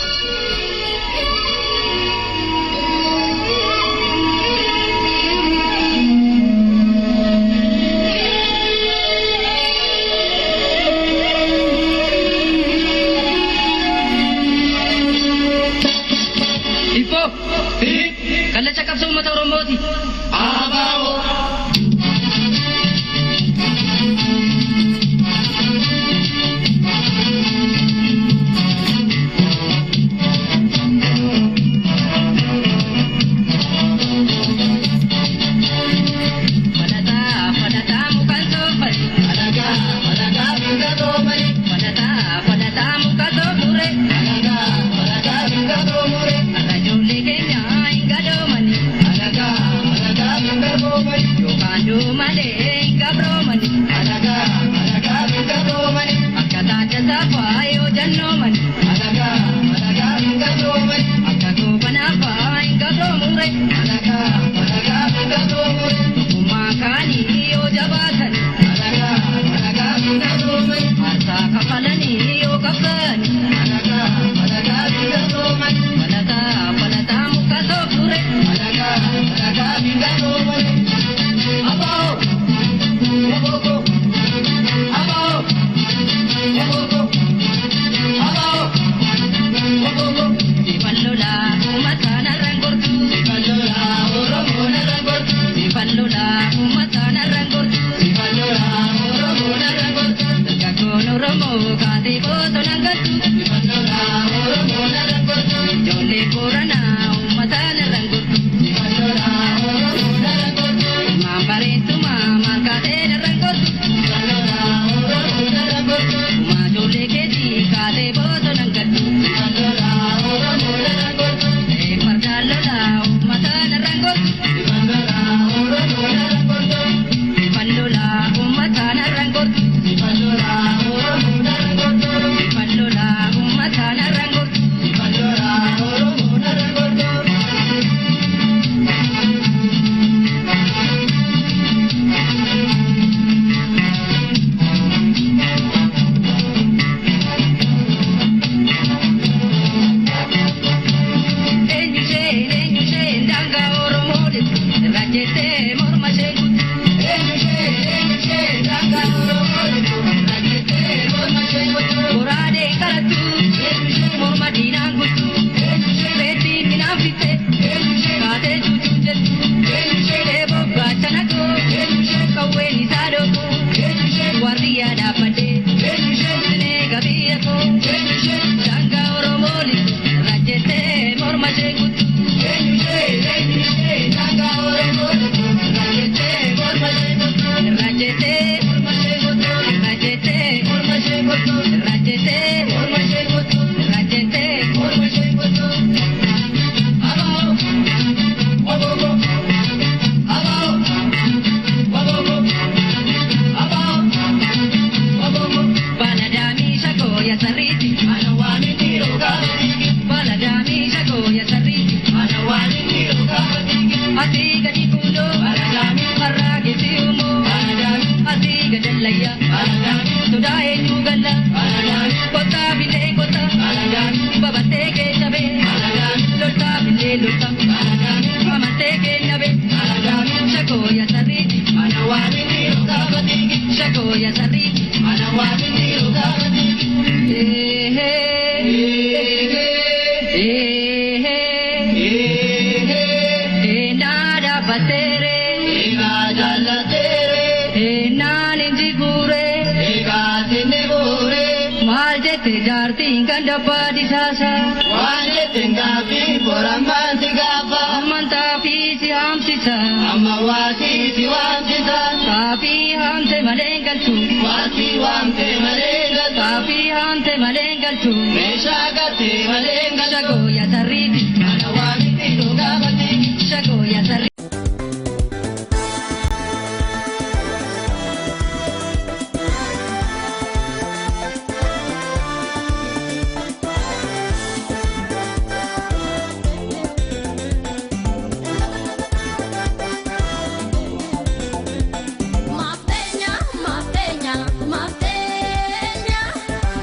Kalla cakap semua tahu romboti. Abao.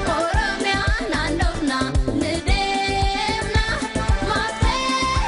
Oromia, Nandona, Nidena, Mate.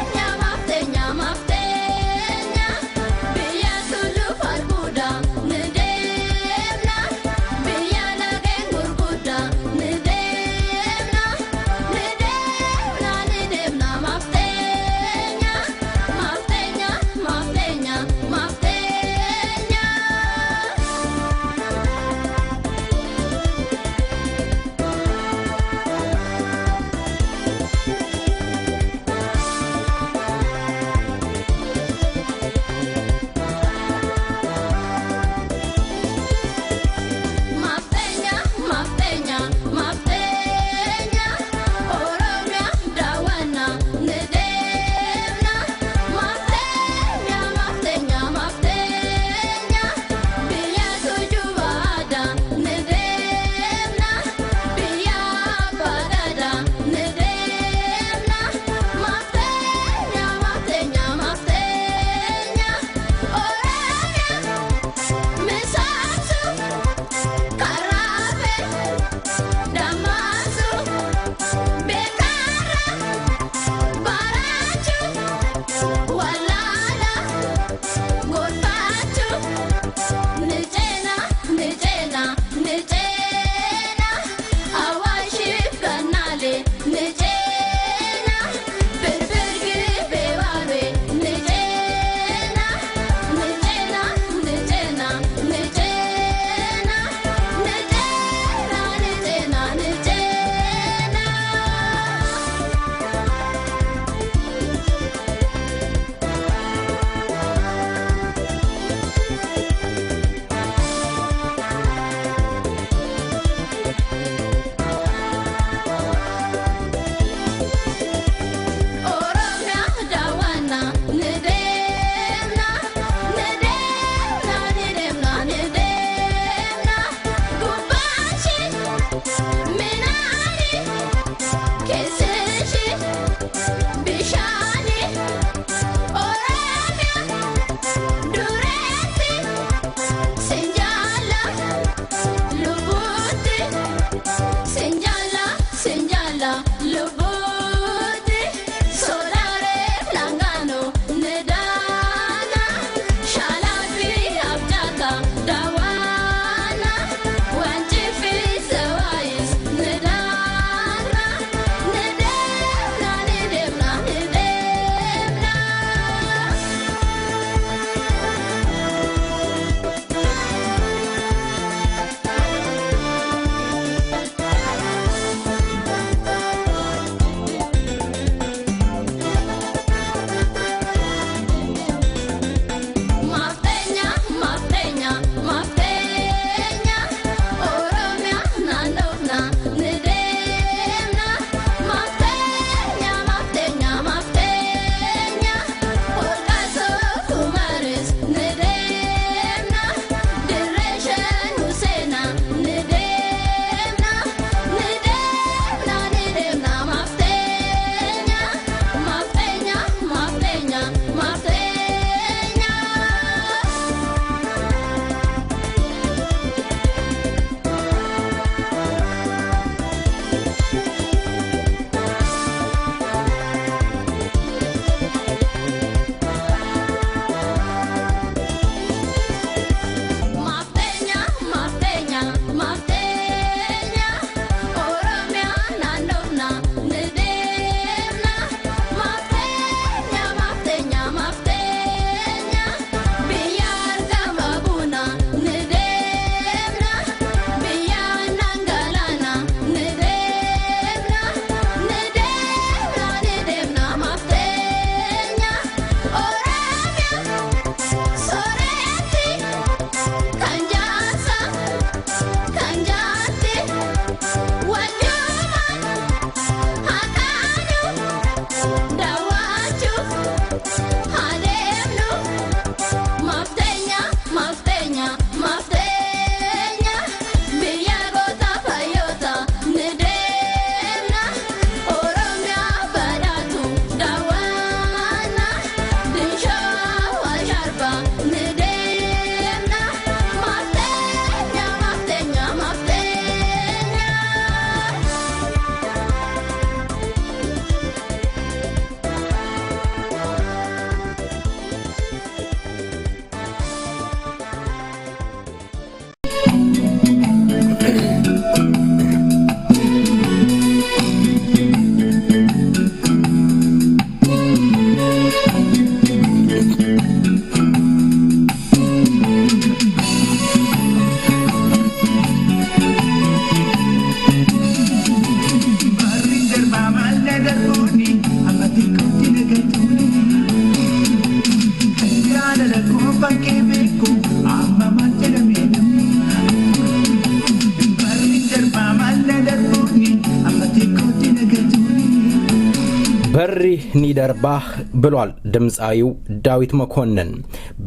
በሪ ኒደርባህ ብሏል ድምጻዊው ዳዊት መኮንን።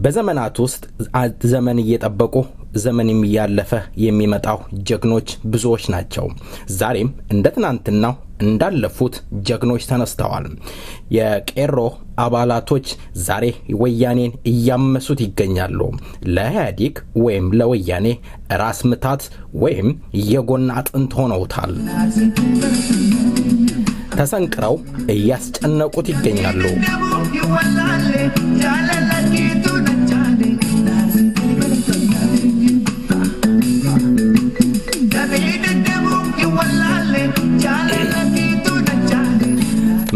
በዘመናት ውስጥ ዘመን እየጠበቁ ዘመን የሚያለፈ የሚመጣው ጀግኖች ብዙዎች ናቸው። ዛሬም እንደ ትናንትናው እንዳለፉት ጀግኖች ተነስተዋል። የቄሮ አባላቶች ዛሬ ወያኔን እያመሱት ይገኛሉ። ለኢህአዴግ ወይም ለወያኔ ራስ ምታት ወይም የጎን አጥንት ሆነውታል። ተሰንቅረው እያስጨነቁት ይገኛሉ።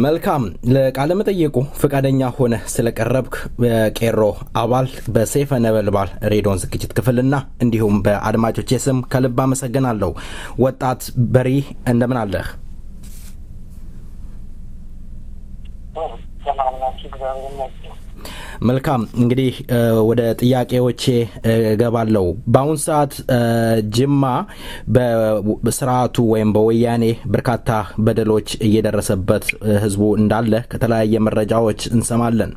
መልካም ለቃለ መጠየቁ ፈቃደኛ ሆነ ስለቀረብክ ቄሮ አባል በሰይፈ ነበልባል ሬዲዮን ዝግጅት ክፍልና እንዲሁም በአድማጮቼ ስም ከልብ አመሰግናለሁ። ወጣት በሪ እንደምን አለህ? መልካም እንግዲህ ወደ ጥያቄዎቼ ገባለሁ። በአሁን ሰዓት ጅማ በስርዓቱ ወይም በወያኔ በርካታ በደሎች እየደረሰበት ህዝቡ እንዳለ ከተለያየ መረጃዎች እንሰማለን።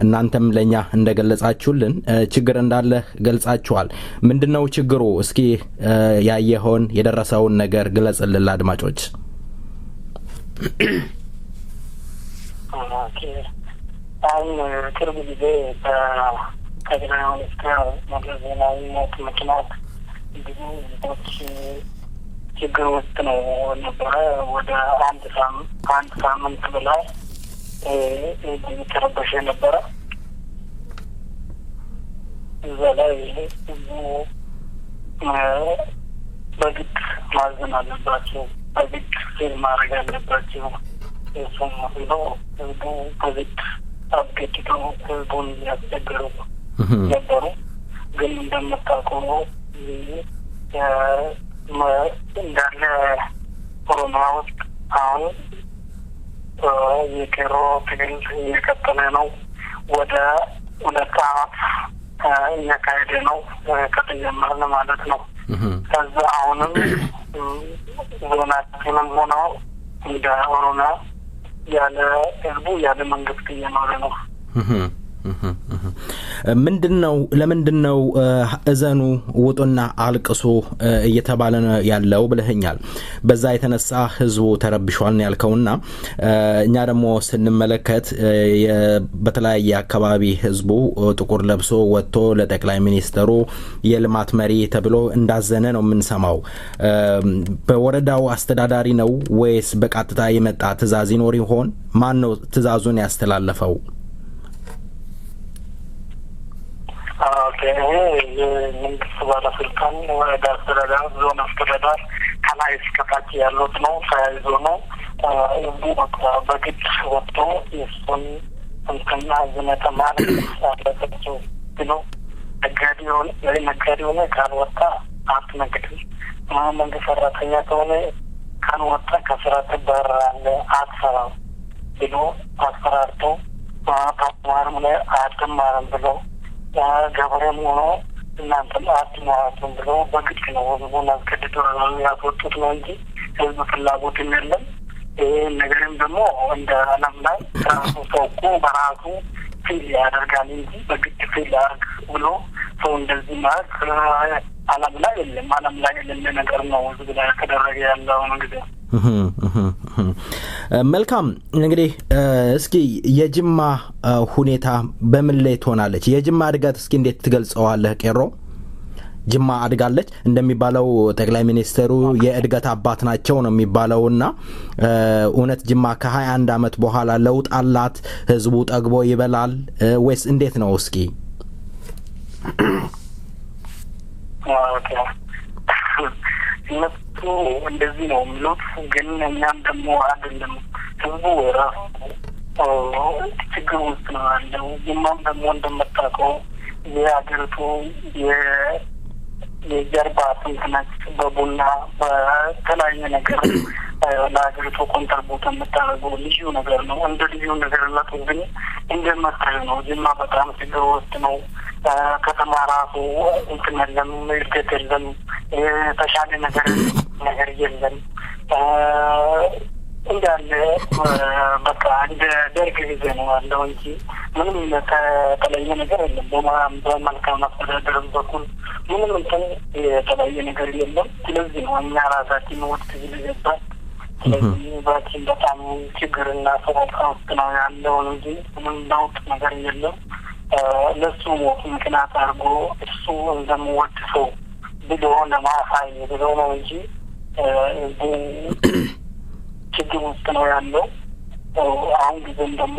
እናንተም ለኛ እንደገለጻችሁልን ችግር እንዳለ ገልጻችኋል። ምንድነው ችግሩ? እስኪ ያየኸውን የደረሰውን ነገር ግለጽልን ለአድማጮች። አሁን ቅርብ ጊዜ ከጠቅላይ ሚኒስትር መለስ ዜናዊ ሞት ምክንያት ብዙ ዜጎች ችግር ውስጥ ነው ነበረ። ወደ አንድ ሳምንት በላይ ተረበሸ ነበረ። እዛ ላይ ብዙ በግድ ማዘን አለባቸው፣ በግድ ፊልም ማድረግ አለባቸው። እሱም ነው ህዝቡ በግድ አስገድደው ህዝቡን ያስቸገሩ ነበሩ። ግን እንደምታውቀው እንዳለ ኦሮሚያ ውስጥ አሁን የቄሮ ትግል እየቀጠለ ነው። ወደ 2 ዓመት እያካሄደ ነው ከተጀመረ ማለት ነው። ከዛ አሁንም ዞናችንም ሆነው እንደ ኦሮሚያ ያለ ህዝቡ ያለ መንግስት እየኖረ ነው። ለምንድነው እዘኑ ውጡና አልቅሱ እየተባለ ያለው ብለህኛል። በዛ የተነሳ ህዝቡ ተረብሿል ያልከውና እኛ ደግሞ ስንመለከት በተለያየ አካባቢ ህዝቡ ጥቁር ለብሶ ወጥቶ ለጠቅላይ ሚኒስትሩ የልማት መሪ ተብሎ እንዳዘነ ነው የምንሰማው። በወረዳው አስተዳዳሪ ነው ወይስ በቀጥታ የመጣ ትዕዛዝ ይኖር ይሆን? ማን ነው ትዕዛዙን ያስተላለፈው? የመንግስት ባለስልጣን ወረዳ አስተዳደር፣ ዞን አስተዳደር ከላይ እስከታች ያሉት ነው። ተያይዞ ነው በግድ ወጥቶ የእሱን እንትና ዝነተ ማለት አለባቸው ብሎ ነጋዴ ሆነ ካልወጣ አትነግድም፣ መንግስት ሰራተኛ ከሆነ ካልወጣ ከስራ ትባረራለህ፣ አትሰራም ብሎ አስፈራርቶ ታማርም ላይ አትማርም ብሎ ገበሬም ሆኖ እናንተም አትማራቱም ብሎ በግድ ነው ህዝቡን አስገድደው ያስወጡት ነው እንጂ ህዝብ ፍላጎትም የለም። ይህ ነገርም ደግሞ እንደ ዓለም ላይ ራሱ ሰው እኮ በራሱ ፊል ያደርጋል እንጂ በግድ ፊል ያደርግ ብሎ ሰው እንደዚህ ማለት ዓለም ላይ የለም። ዓለም ላይ የለም ነገር ነው ህዝብ ላይ ተደረገ ያለው እንግዲህ። መልካም እንግዲህ እስኪ የጅማ ሁኔታ በምን ላይ ትሆናለች? የጅማ እድገት እስኪ እንዴት ትገልጸዋለህ ቄሮ? ጅማ አድጋለች እንደሚባለው ጠቅላይ ሚኒስትሩ የእድገት አባት ናቸው ነው የሚባለውና እውነት ጅማ ከ21 አመት በኋላ ለውጥ አላት? ህዝቡ ጠግቦ ይበላል ወይስ እንዴት ነው? እስኪ እነሱ እንደዚህ ነው የሚሉት፣ ግን እኛም ደግሞ አይደለም። ህዝቡ ራሱ ችግር ውስጥ ነው ያለው። ጅማም ደግሞ እንደምታውቀው የሀገሪቱ የጀርባ አጥንት ነች። በቡና በተለያየ ነገር ለሀገሪቱ ኮንትሪቢዩት የምታደርገው ልዩ ነገር ነው። እንደ ልዩ ነገርነቱ ግን እንደምታዩ ነው። ጅማ በጣም ችግር ውስጥ ነው። ከተማ ራሱ እንትን የለም፣ እድገት የለም፣ የተሻለ ነገር የለም። እንዳለ በቃ እንደ ደርግ ጊዜ ነው ያለው እንጂ ምንም የተለየ ነገር የለም። በመልካም አስተዳደር በኩል ምንም እንትን የተለየ ነገር የለም። ስለዚህ ነው እኛ ራሳችን ወቅት ይገባል። ስለዚህ ባችን በጣም ችግርና ሰቆቃ ውስጥ ነው ያለው እንጂ ምንም ለውጥ ነገር የለም። ለሱ ሞት ምክንያት አድርጎ እሱ እንደሚወድ ሰው ብሎ ለማሳይ ብሎ ነው እንጂ ችግር ውስጥ ነው ያለው። አሁን ጊዜም ደግሞ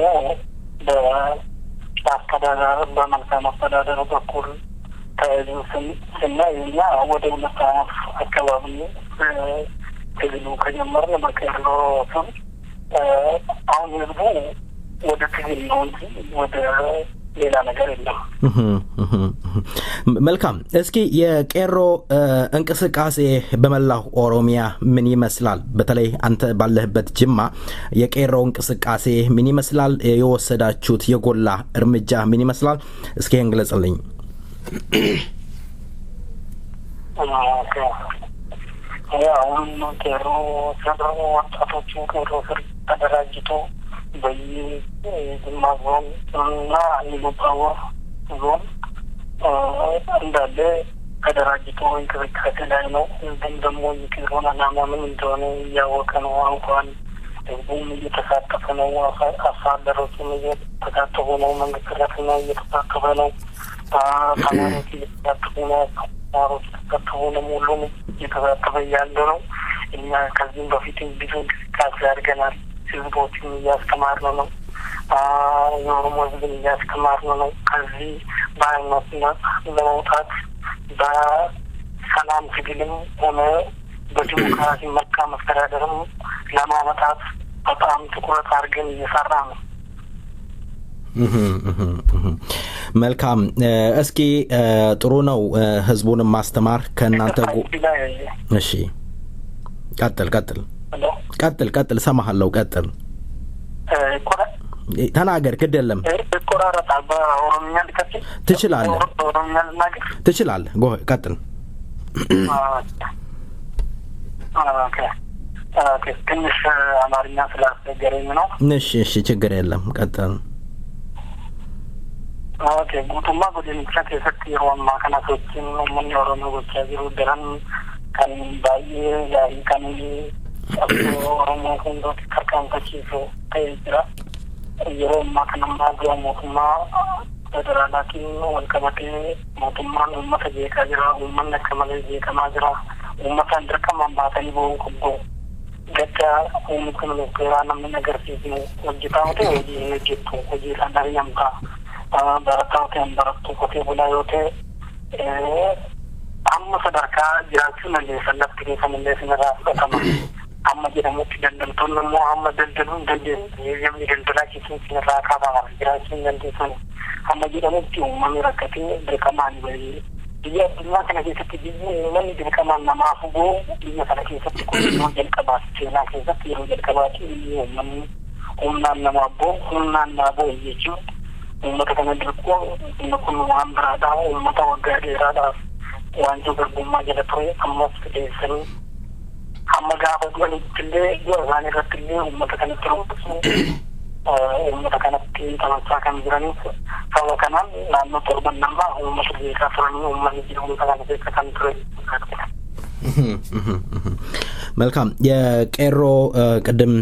በአስተዳደር በመልካም አስተዳደር በኩል ተያይዞ ስናይ እኛ ወደ 2 ዓመት አካባቢ ትግሉ ከጀመርን በቀሎ ስም አሁን ህዝቡ ወደ ትግል ነው እንጂ ወደ ሌላ ነገር የለም። መልካም። እስኪ የቄሮ እንቅስቃሴ በመላው ኦሮሚያ ምን ይመስላል? በተለይ አንተ ባለህበት ጅማ የቄሮ እንቅስቃሴ ምን ይመስላል? የወሰዳችሁት የጎላ እርምጃ ምን ይመስላል? እስኪ እንግለጽልኝ። አሁን ቄሮ ሰብረው ወጣቶቹ ቄሮ ስር ተደራጅቶ በየጅማ ዞን እና ኢሉባቦር ዞን እንዳለ ተደራጅቶ እንቅስቃሴ ላይ ነው። ግን ደግሞ የቄሮን ዓላማ ምን እንደሆነ እያወቀ ነው። አውቋል። ህዝቡም እየተሳተፈ ነው። አስተዳደሮችም እየተሳተፉ ነው። መንግስት ሰራተኛ እየተሳተፈ ነው። ተማሪዎች እየተሳተፉ ነው። ተማሪዎች እየተሳተፉ ነው። ሁሉም እየተሳተፈ ያለ ነው። እኛ ከዚህም በፊት ብዙ እንቅስቃሴ አድርገናል። ህዝቦችን እያስተማርን ነው። የኦሮሞ ህዝብን እያስተማርን ነው። ከዚህ በሃይማኖት ለመውጣት በሰላም ትግልም ሆነ በዲሞክራሲ መልካም አስተዳደርም ለማመጣት በጣም ትኩረት አድርገን እየሰራ ነው። መልካም። እስኪ ጥሩ ነው ህዝቡንም ማስተማር ከእናንተ እሺ፣ ቀጥል ሰማሃለሁ። ቀጥል ተናገር። ግድ የለም ትችላለህ። ቀጥል። ትንሽ አማርኛ ስላስቸገረኝ ነው። እሺ፣ ችግር የለም። ቀጥል። ጉቱማ ጎደኒቻ ከሰት የሮማ ከናቶችን የምንኖረው ነገሮች ያዚሩ ደረን kan baay'ee gaarii kan Oromoo hundooti tarkaanfachiisu ta'ee jira. Yeroo ammaa kanammaa gama mootummaa federaalaatiin wal qabatee mootummaan uummata jeeqaa jira. Uummanni akka malee jeeqamaa jira. Uummataan dirqamaan baatanii ba'uu qabdu. Gadda uummatni ministeeraa namni agarsiisnu hojjetaa ta'e hojii hin hojjettu. Hojiidhaan ari'amta. Barataa ta'e barattuu qotee bulaa yoo ta'e amma sadarkaa jiraachuu dandeessan lafti keessanillee sinirraa fudhatama. Amma jedhamutti daldaltoonni immoo amma daldaluu hin dandeessu. Namni daldalaa keessatti sinirraa kaafama jiraachuu hin dandeessan. Amma jedhamutti uummanni rakkatee dirqamaan bahee biyya addunyaa kana keessatti biyyi uummanni dirqamaan namaaf boo biyya kana keessatti kun yeroo jalqabaati. Seenaa keessatti yeroo jalqabaati biyyi uummanni humnaan namaaf boo humnaan naa boo jechuun uummata kana dirquu kun waan biraadhaa uummata waggaa dheeraadhaaf wanti garbummaa jala ture ammas fideessanii hamma gaafa du'anittillee du'a isaanii irrattillee uummata kanatti rumbusu uummata kanatti taphachaa kan jiraniif sababa kanaan naannoo 7 namaa uummata beekaa turanii uummanni jiruun kana keessa kan ture. መልካም። የቄሮ ቅድም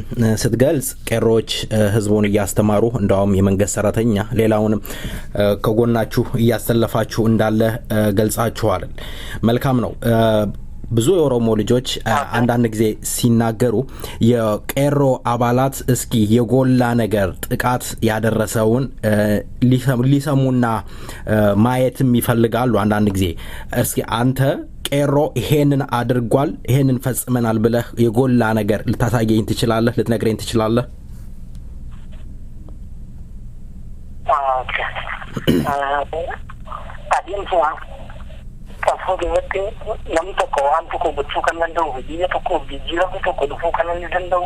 ስትገልጽ ቄሮዎች ህዝቡን እያስተማሩ እንደውም የመንግስት ሰራተኛ ሌላውንም ከጎናችሁ እያሰለፋችሁ እንዳለ ገልጻችኋል። መልካም ነው። ብዙ የኦሮሞ ልጆች አንዳንድ ጊዜ ሲናገሩ የቄሮ አባላት እስኪ የጎላ ነገር ጥቃት ያደረሰውን ሊሰሙና ማየትም ይፈልጋሉ። አንዳንድ ጊዜ እስኪ አንተ ቄሮ ይሄንን አድርጓል ይሄንን ፈጽመናል ብለህ የጎላ ነገር ልታሳየኝ ትችላለህ? ልትነግረኝ ትችላለህ? Kafuu keessatti namni tokko waan tokko gochuu kan danda'u biyya tokko jijjiiramni tokko dhufuu kan inni danda'u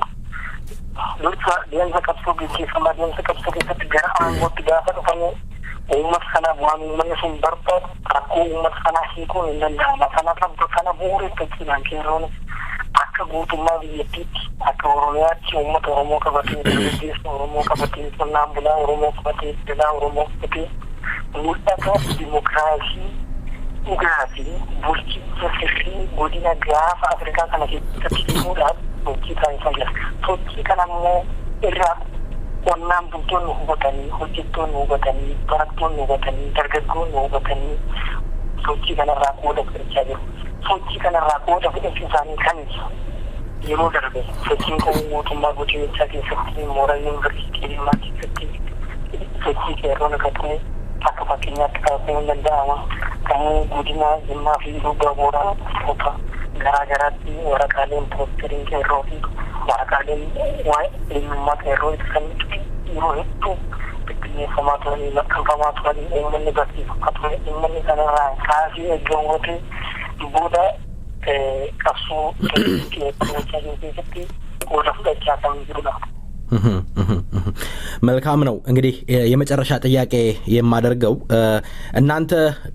dursa deemsa qabsoo gaggeeffamaa deemsa qabsoo keessatti gara aangootti gaafa dhufamu uummata kanaaf waan uummanni sun barbaadu rakkoo uummata kanaa hiikuun hin danda'ama. Kanaaf kana bu'uureeffachuudhaan qeerroon akka akka guutummaa biyyattiitti akka Oromiyaatti uummata Oromoo qabatee dargaggeessa Oromoo qabatee qonnaan bulaa Oromoo qabatee dhalaa Oromoo qabatee mul'ata dimokiraasii dhugaafi bulchiinsa sirrii godina gaafa Afrikaa kana keessatti himuudhaaf sochii taasisaa jira. Sochii kana immoo irraa qonnaan bultoonni hubatanii, hojjettoonni hubatanii, barattoonni hubatanii, dargaggoonni hubatanii sochii kanarraa qooda fudhachaa jiru. Sochii kanarraa qooda fudhachuu isaanii kamitti yeroo darbe sochiin kun mootummaa godinichaa keessatti mooraa yuunivarsiitii Jimmaa keessatti sochii qeerroon akka ture akka fakkeenyaatti kaasuu hin danda'ama. Kan godina Jimmaa fi Lubbaa Booraa bakka garaa garaatti waraqaaleen poosteriin qeerroo fi waraqaaleen waa'ee eenyummaa qeerroo ibsan yeroo hedduu bittinneeffamaa turanii maxxanfamaa turanii uummanni barsiifamaa ture. Uummanni kanarraa kaasii eeggamwootee booda qabsoo keessatti keessatti qooda fudhachaa kan jirudha. መልካም ነው እንግዲህ የመጨረሻ ጥያቄ የማደርገው እናንተ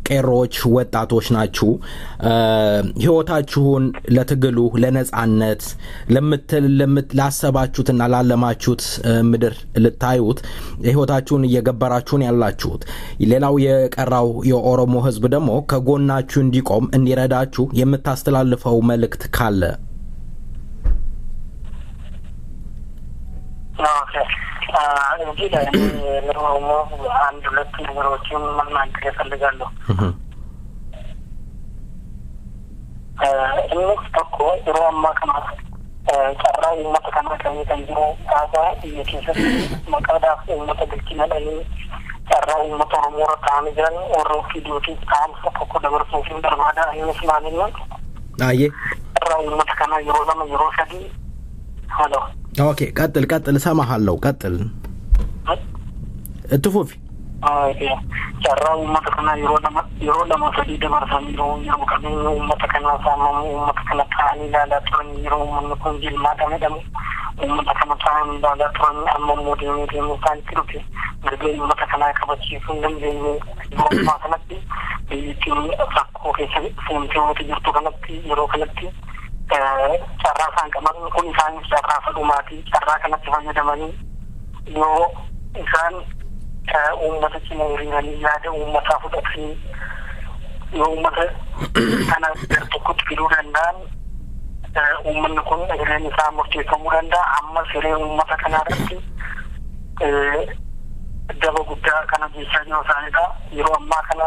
ቄሮዎች ወጣቶች ናችሁ ህይወታችሁን ለትግሉ ለነጻነት ለምትላሰባችሁትና ላለማችሁት ምድር ልታዩት ህይወታችሁን እየገበራችሁን ያላችሁት ሌላው የቀራው የኦሮሞ ህዝብ ደግሞ ከጎናችሁ እንዲቆም እንዲረዳችሁ የምታስተላልፈው መልእክት ካለ እንጂ ለኦሮሞ አንድ ሁለት ነገሮችን መናገር እፈልጋለሁ። እነሱ እኮ ሮማ ከማት ቀራ ይመጣና ከሚተንጆ ታዛ የከሰት መቃዳፍ መተግልኪና ላይ ቀራ ይመጣው ሞራ ታምጃን ኦሮኪ ዲዮቲ ታም ሰኮ ደብረሶ ሲን ደርባዳ አይመስማልና አየ ቀራ ይመጣና ይሮዛማ ይሮሻዲ ሄሎ ኦኬ ቀጥል ሰማሃለው ቀጥል እትፉፊ ኦኬ ጨራው መተከና ይሮለማ ሰዲ ደማርሳን ነው ከነው መተከና ሳማሙ መተከና ታኒ ላላጥሮን ይሮም ምንኩን ጅልማ ደም መተከና ታኒ ላላጥሮን አመሙ ደም ሳንክሩት ግርገኝ መተከና ከበቺ ፍንደም ነው ማሰነቲ ይቲኒ አሳኮ ከሰንቴው ትጅርቱ ከነቲ ይሮ ከነቲ carraa isaan qaban kun isaanis carraa fedhumaati. Carraa kanatti fayyadamanii yoo isaan uummata cina hiriiranii yaada uummataa fudhatanii yoo uummata kana gara tokkotti fiduu danda'an uummanni kun hireen isaa murteeffamuu danda'a. Ammas hiree uummata kanaa irratti daba guddaa kana jechaa jiru isaanidha. Yeroo ammaa kana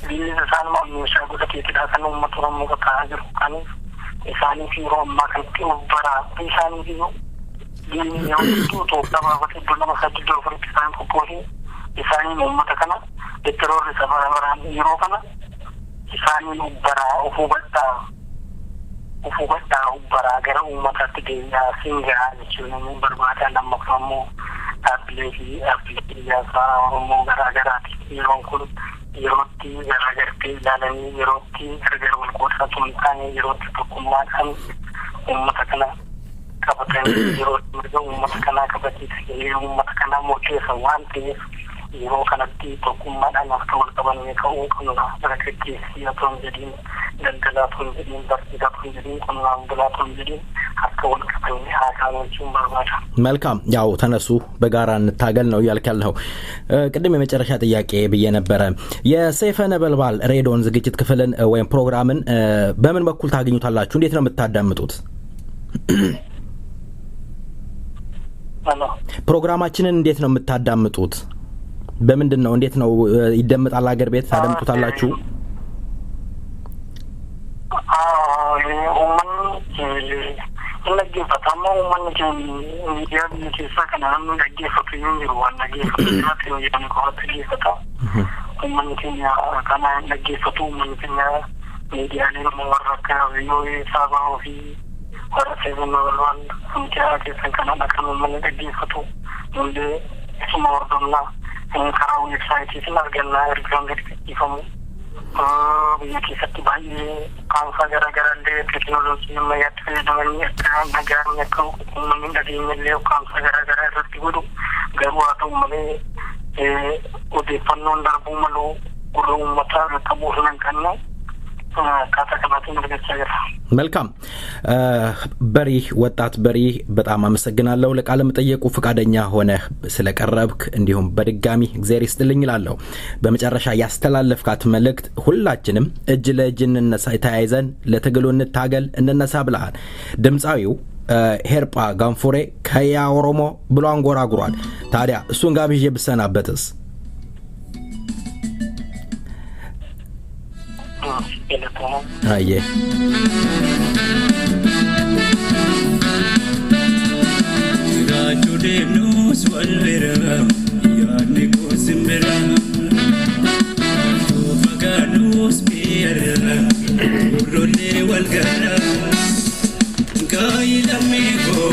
diinni isaan meeshaa godhateetidha kan uummata Oromoo qaqqabaa jiru. Kanaaf isaanii fi yeroo ammaa kanatti ubbaraa isaanii fi diinni yoo Itoophiyaa baafate iddoo nama sadii iddoo afuritti isaan qophoosee isaanii uummata kana detteroorri safaraan yeroo kana isaanii ubbaraa of hubadhaa gara uummataatti deebi'aa singaa jechuun barbaadan lammaffaa immoo dhaabbilee siyaasaa Oromoo garaa garaati. Yeroon kun yerootti garagartee ilaalanii yerootti gargar wal qoodatu hin taane yerootti tokkummaadhaan uummata kana qabatanii yerootti mirga uummata kanaa qabatee uummata kanaa murteessa waan ta'eef yeroo kanatti tokkummaadhaan akka wal qabannee ka'uu qabna. Dargaggeessi otoo hin jedhiin daldalaa otoo hin jedhiin barsiisaa otoo hin jedhiin qonnaan bulaa otoo hin jedhiin akka wal qabannee haasa'achuun barbaada. መልካም ያው ተነሱ በጋራ እንታገል ነው እያልክ ያለው። ቅድም የመጨረሻ ጥያቄ ብዬ ነበረ የሰይፈ ነበልባል ሬዲዮን ዝግጅት ክፍልን ወይም ፕሮግራምን በምን በኩል ታገኙታላችሁ? እንዴት ነው የምታዳምጡት? ፕሮግራማችንን እንዴት ነው የምታዳምጡት? በምንድን ነው እንዴት ነው ይደመጣል? ሀገር ቤት ታደምጡታላችሁ? lagi pertama umumnya media biasa kan lagi fotonya di luar lagi fotonya yang kau tadi kata umumnya karena lagi foto umumnya media ini mewarnakan video sabah di orang sebenarnya mungkin kita kan akan umumnya lagi foto jadi semua orang lah yang karena website itu largana ergamnya di kamu biyya keessatti baay'ee kaansa garaagaraa illee teekinooloojii ammayyaa fayyadamanii akka nagaan akka uummanni dhageenya illee kaansa garaagaraa irratti godhu garuu haa ta'u malee odeeffannoon darbuu malu gurra uummataa qabu hin qabne መልካም በሪ ወጣት በሪ በጣም አመሰግናለሁ ለቃለ መጠየቁ ፍቃደኛ ሆነ ስለቀረብክ እንዲሁም በድጋሚ እግዚአብሔር ይስጥልኝ ይላልው በመጨረሻ ያስተላለፍካት መልእክት ሁላችንም እጅ ለእጅ እንነሳ ተያይዘን ለትግሉ እንታገል እንነሳ ብለሃል ድምጻዊው ሄርጳ ጋንፎሬ ከያ ኦሮሞ ብሎ አንጎራጉሯል ታዲያ እሱን ጋብዤ ብሰናበትስ አየ Rajo demnos walvera yaane ko simbera to faganus biera urole walgara gaila mego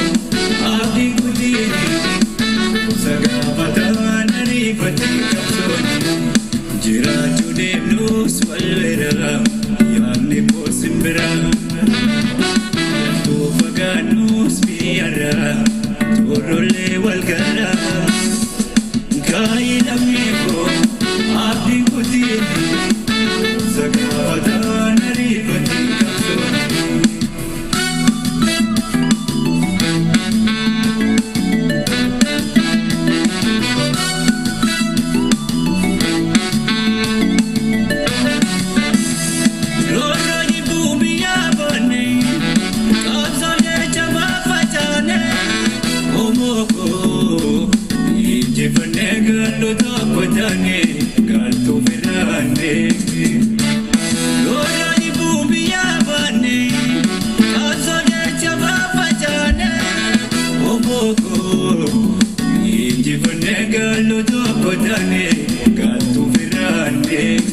abdi kudini sagabata nari pati kapsoni Rajo demnos walvera yaane ko simbera to faganus biera urole walgara gaila mego abdi kudini sagabata nari pati kapsoni Gallo dopo da ne, gatto verrà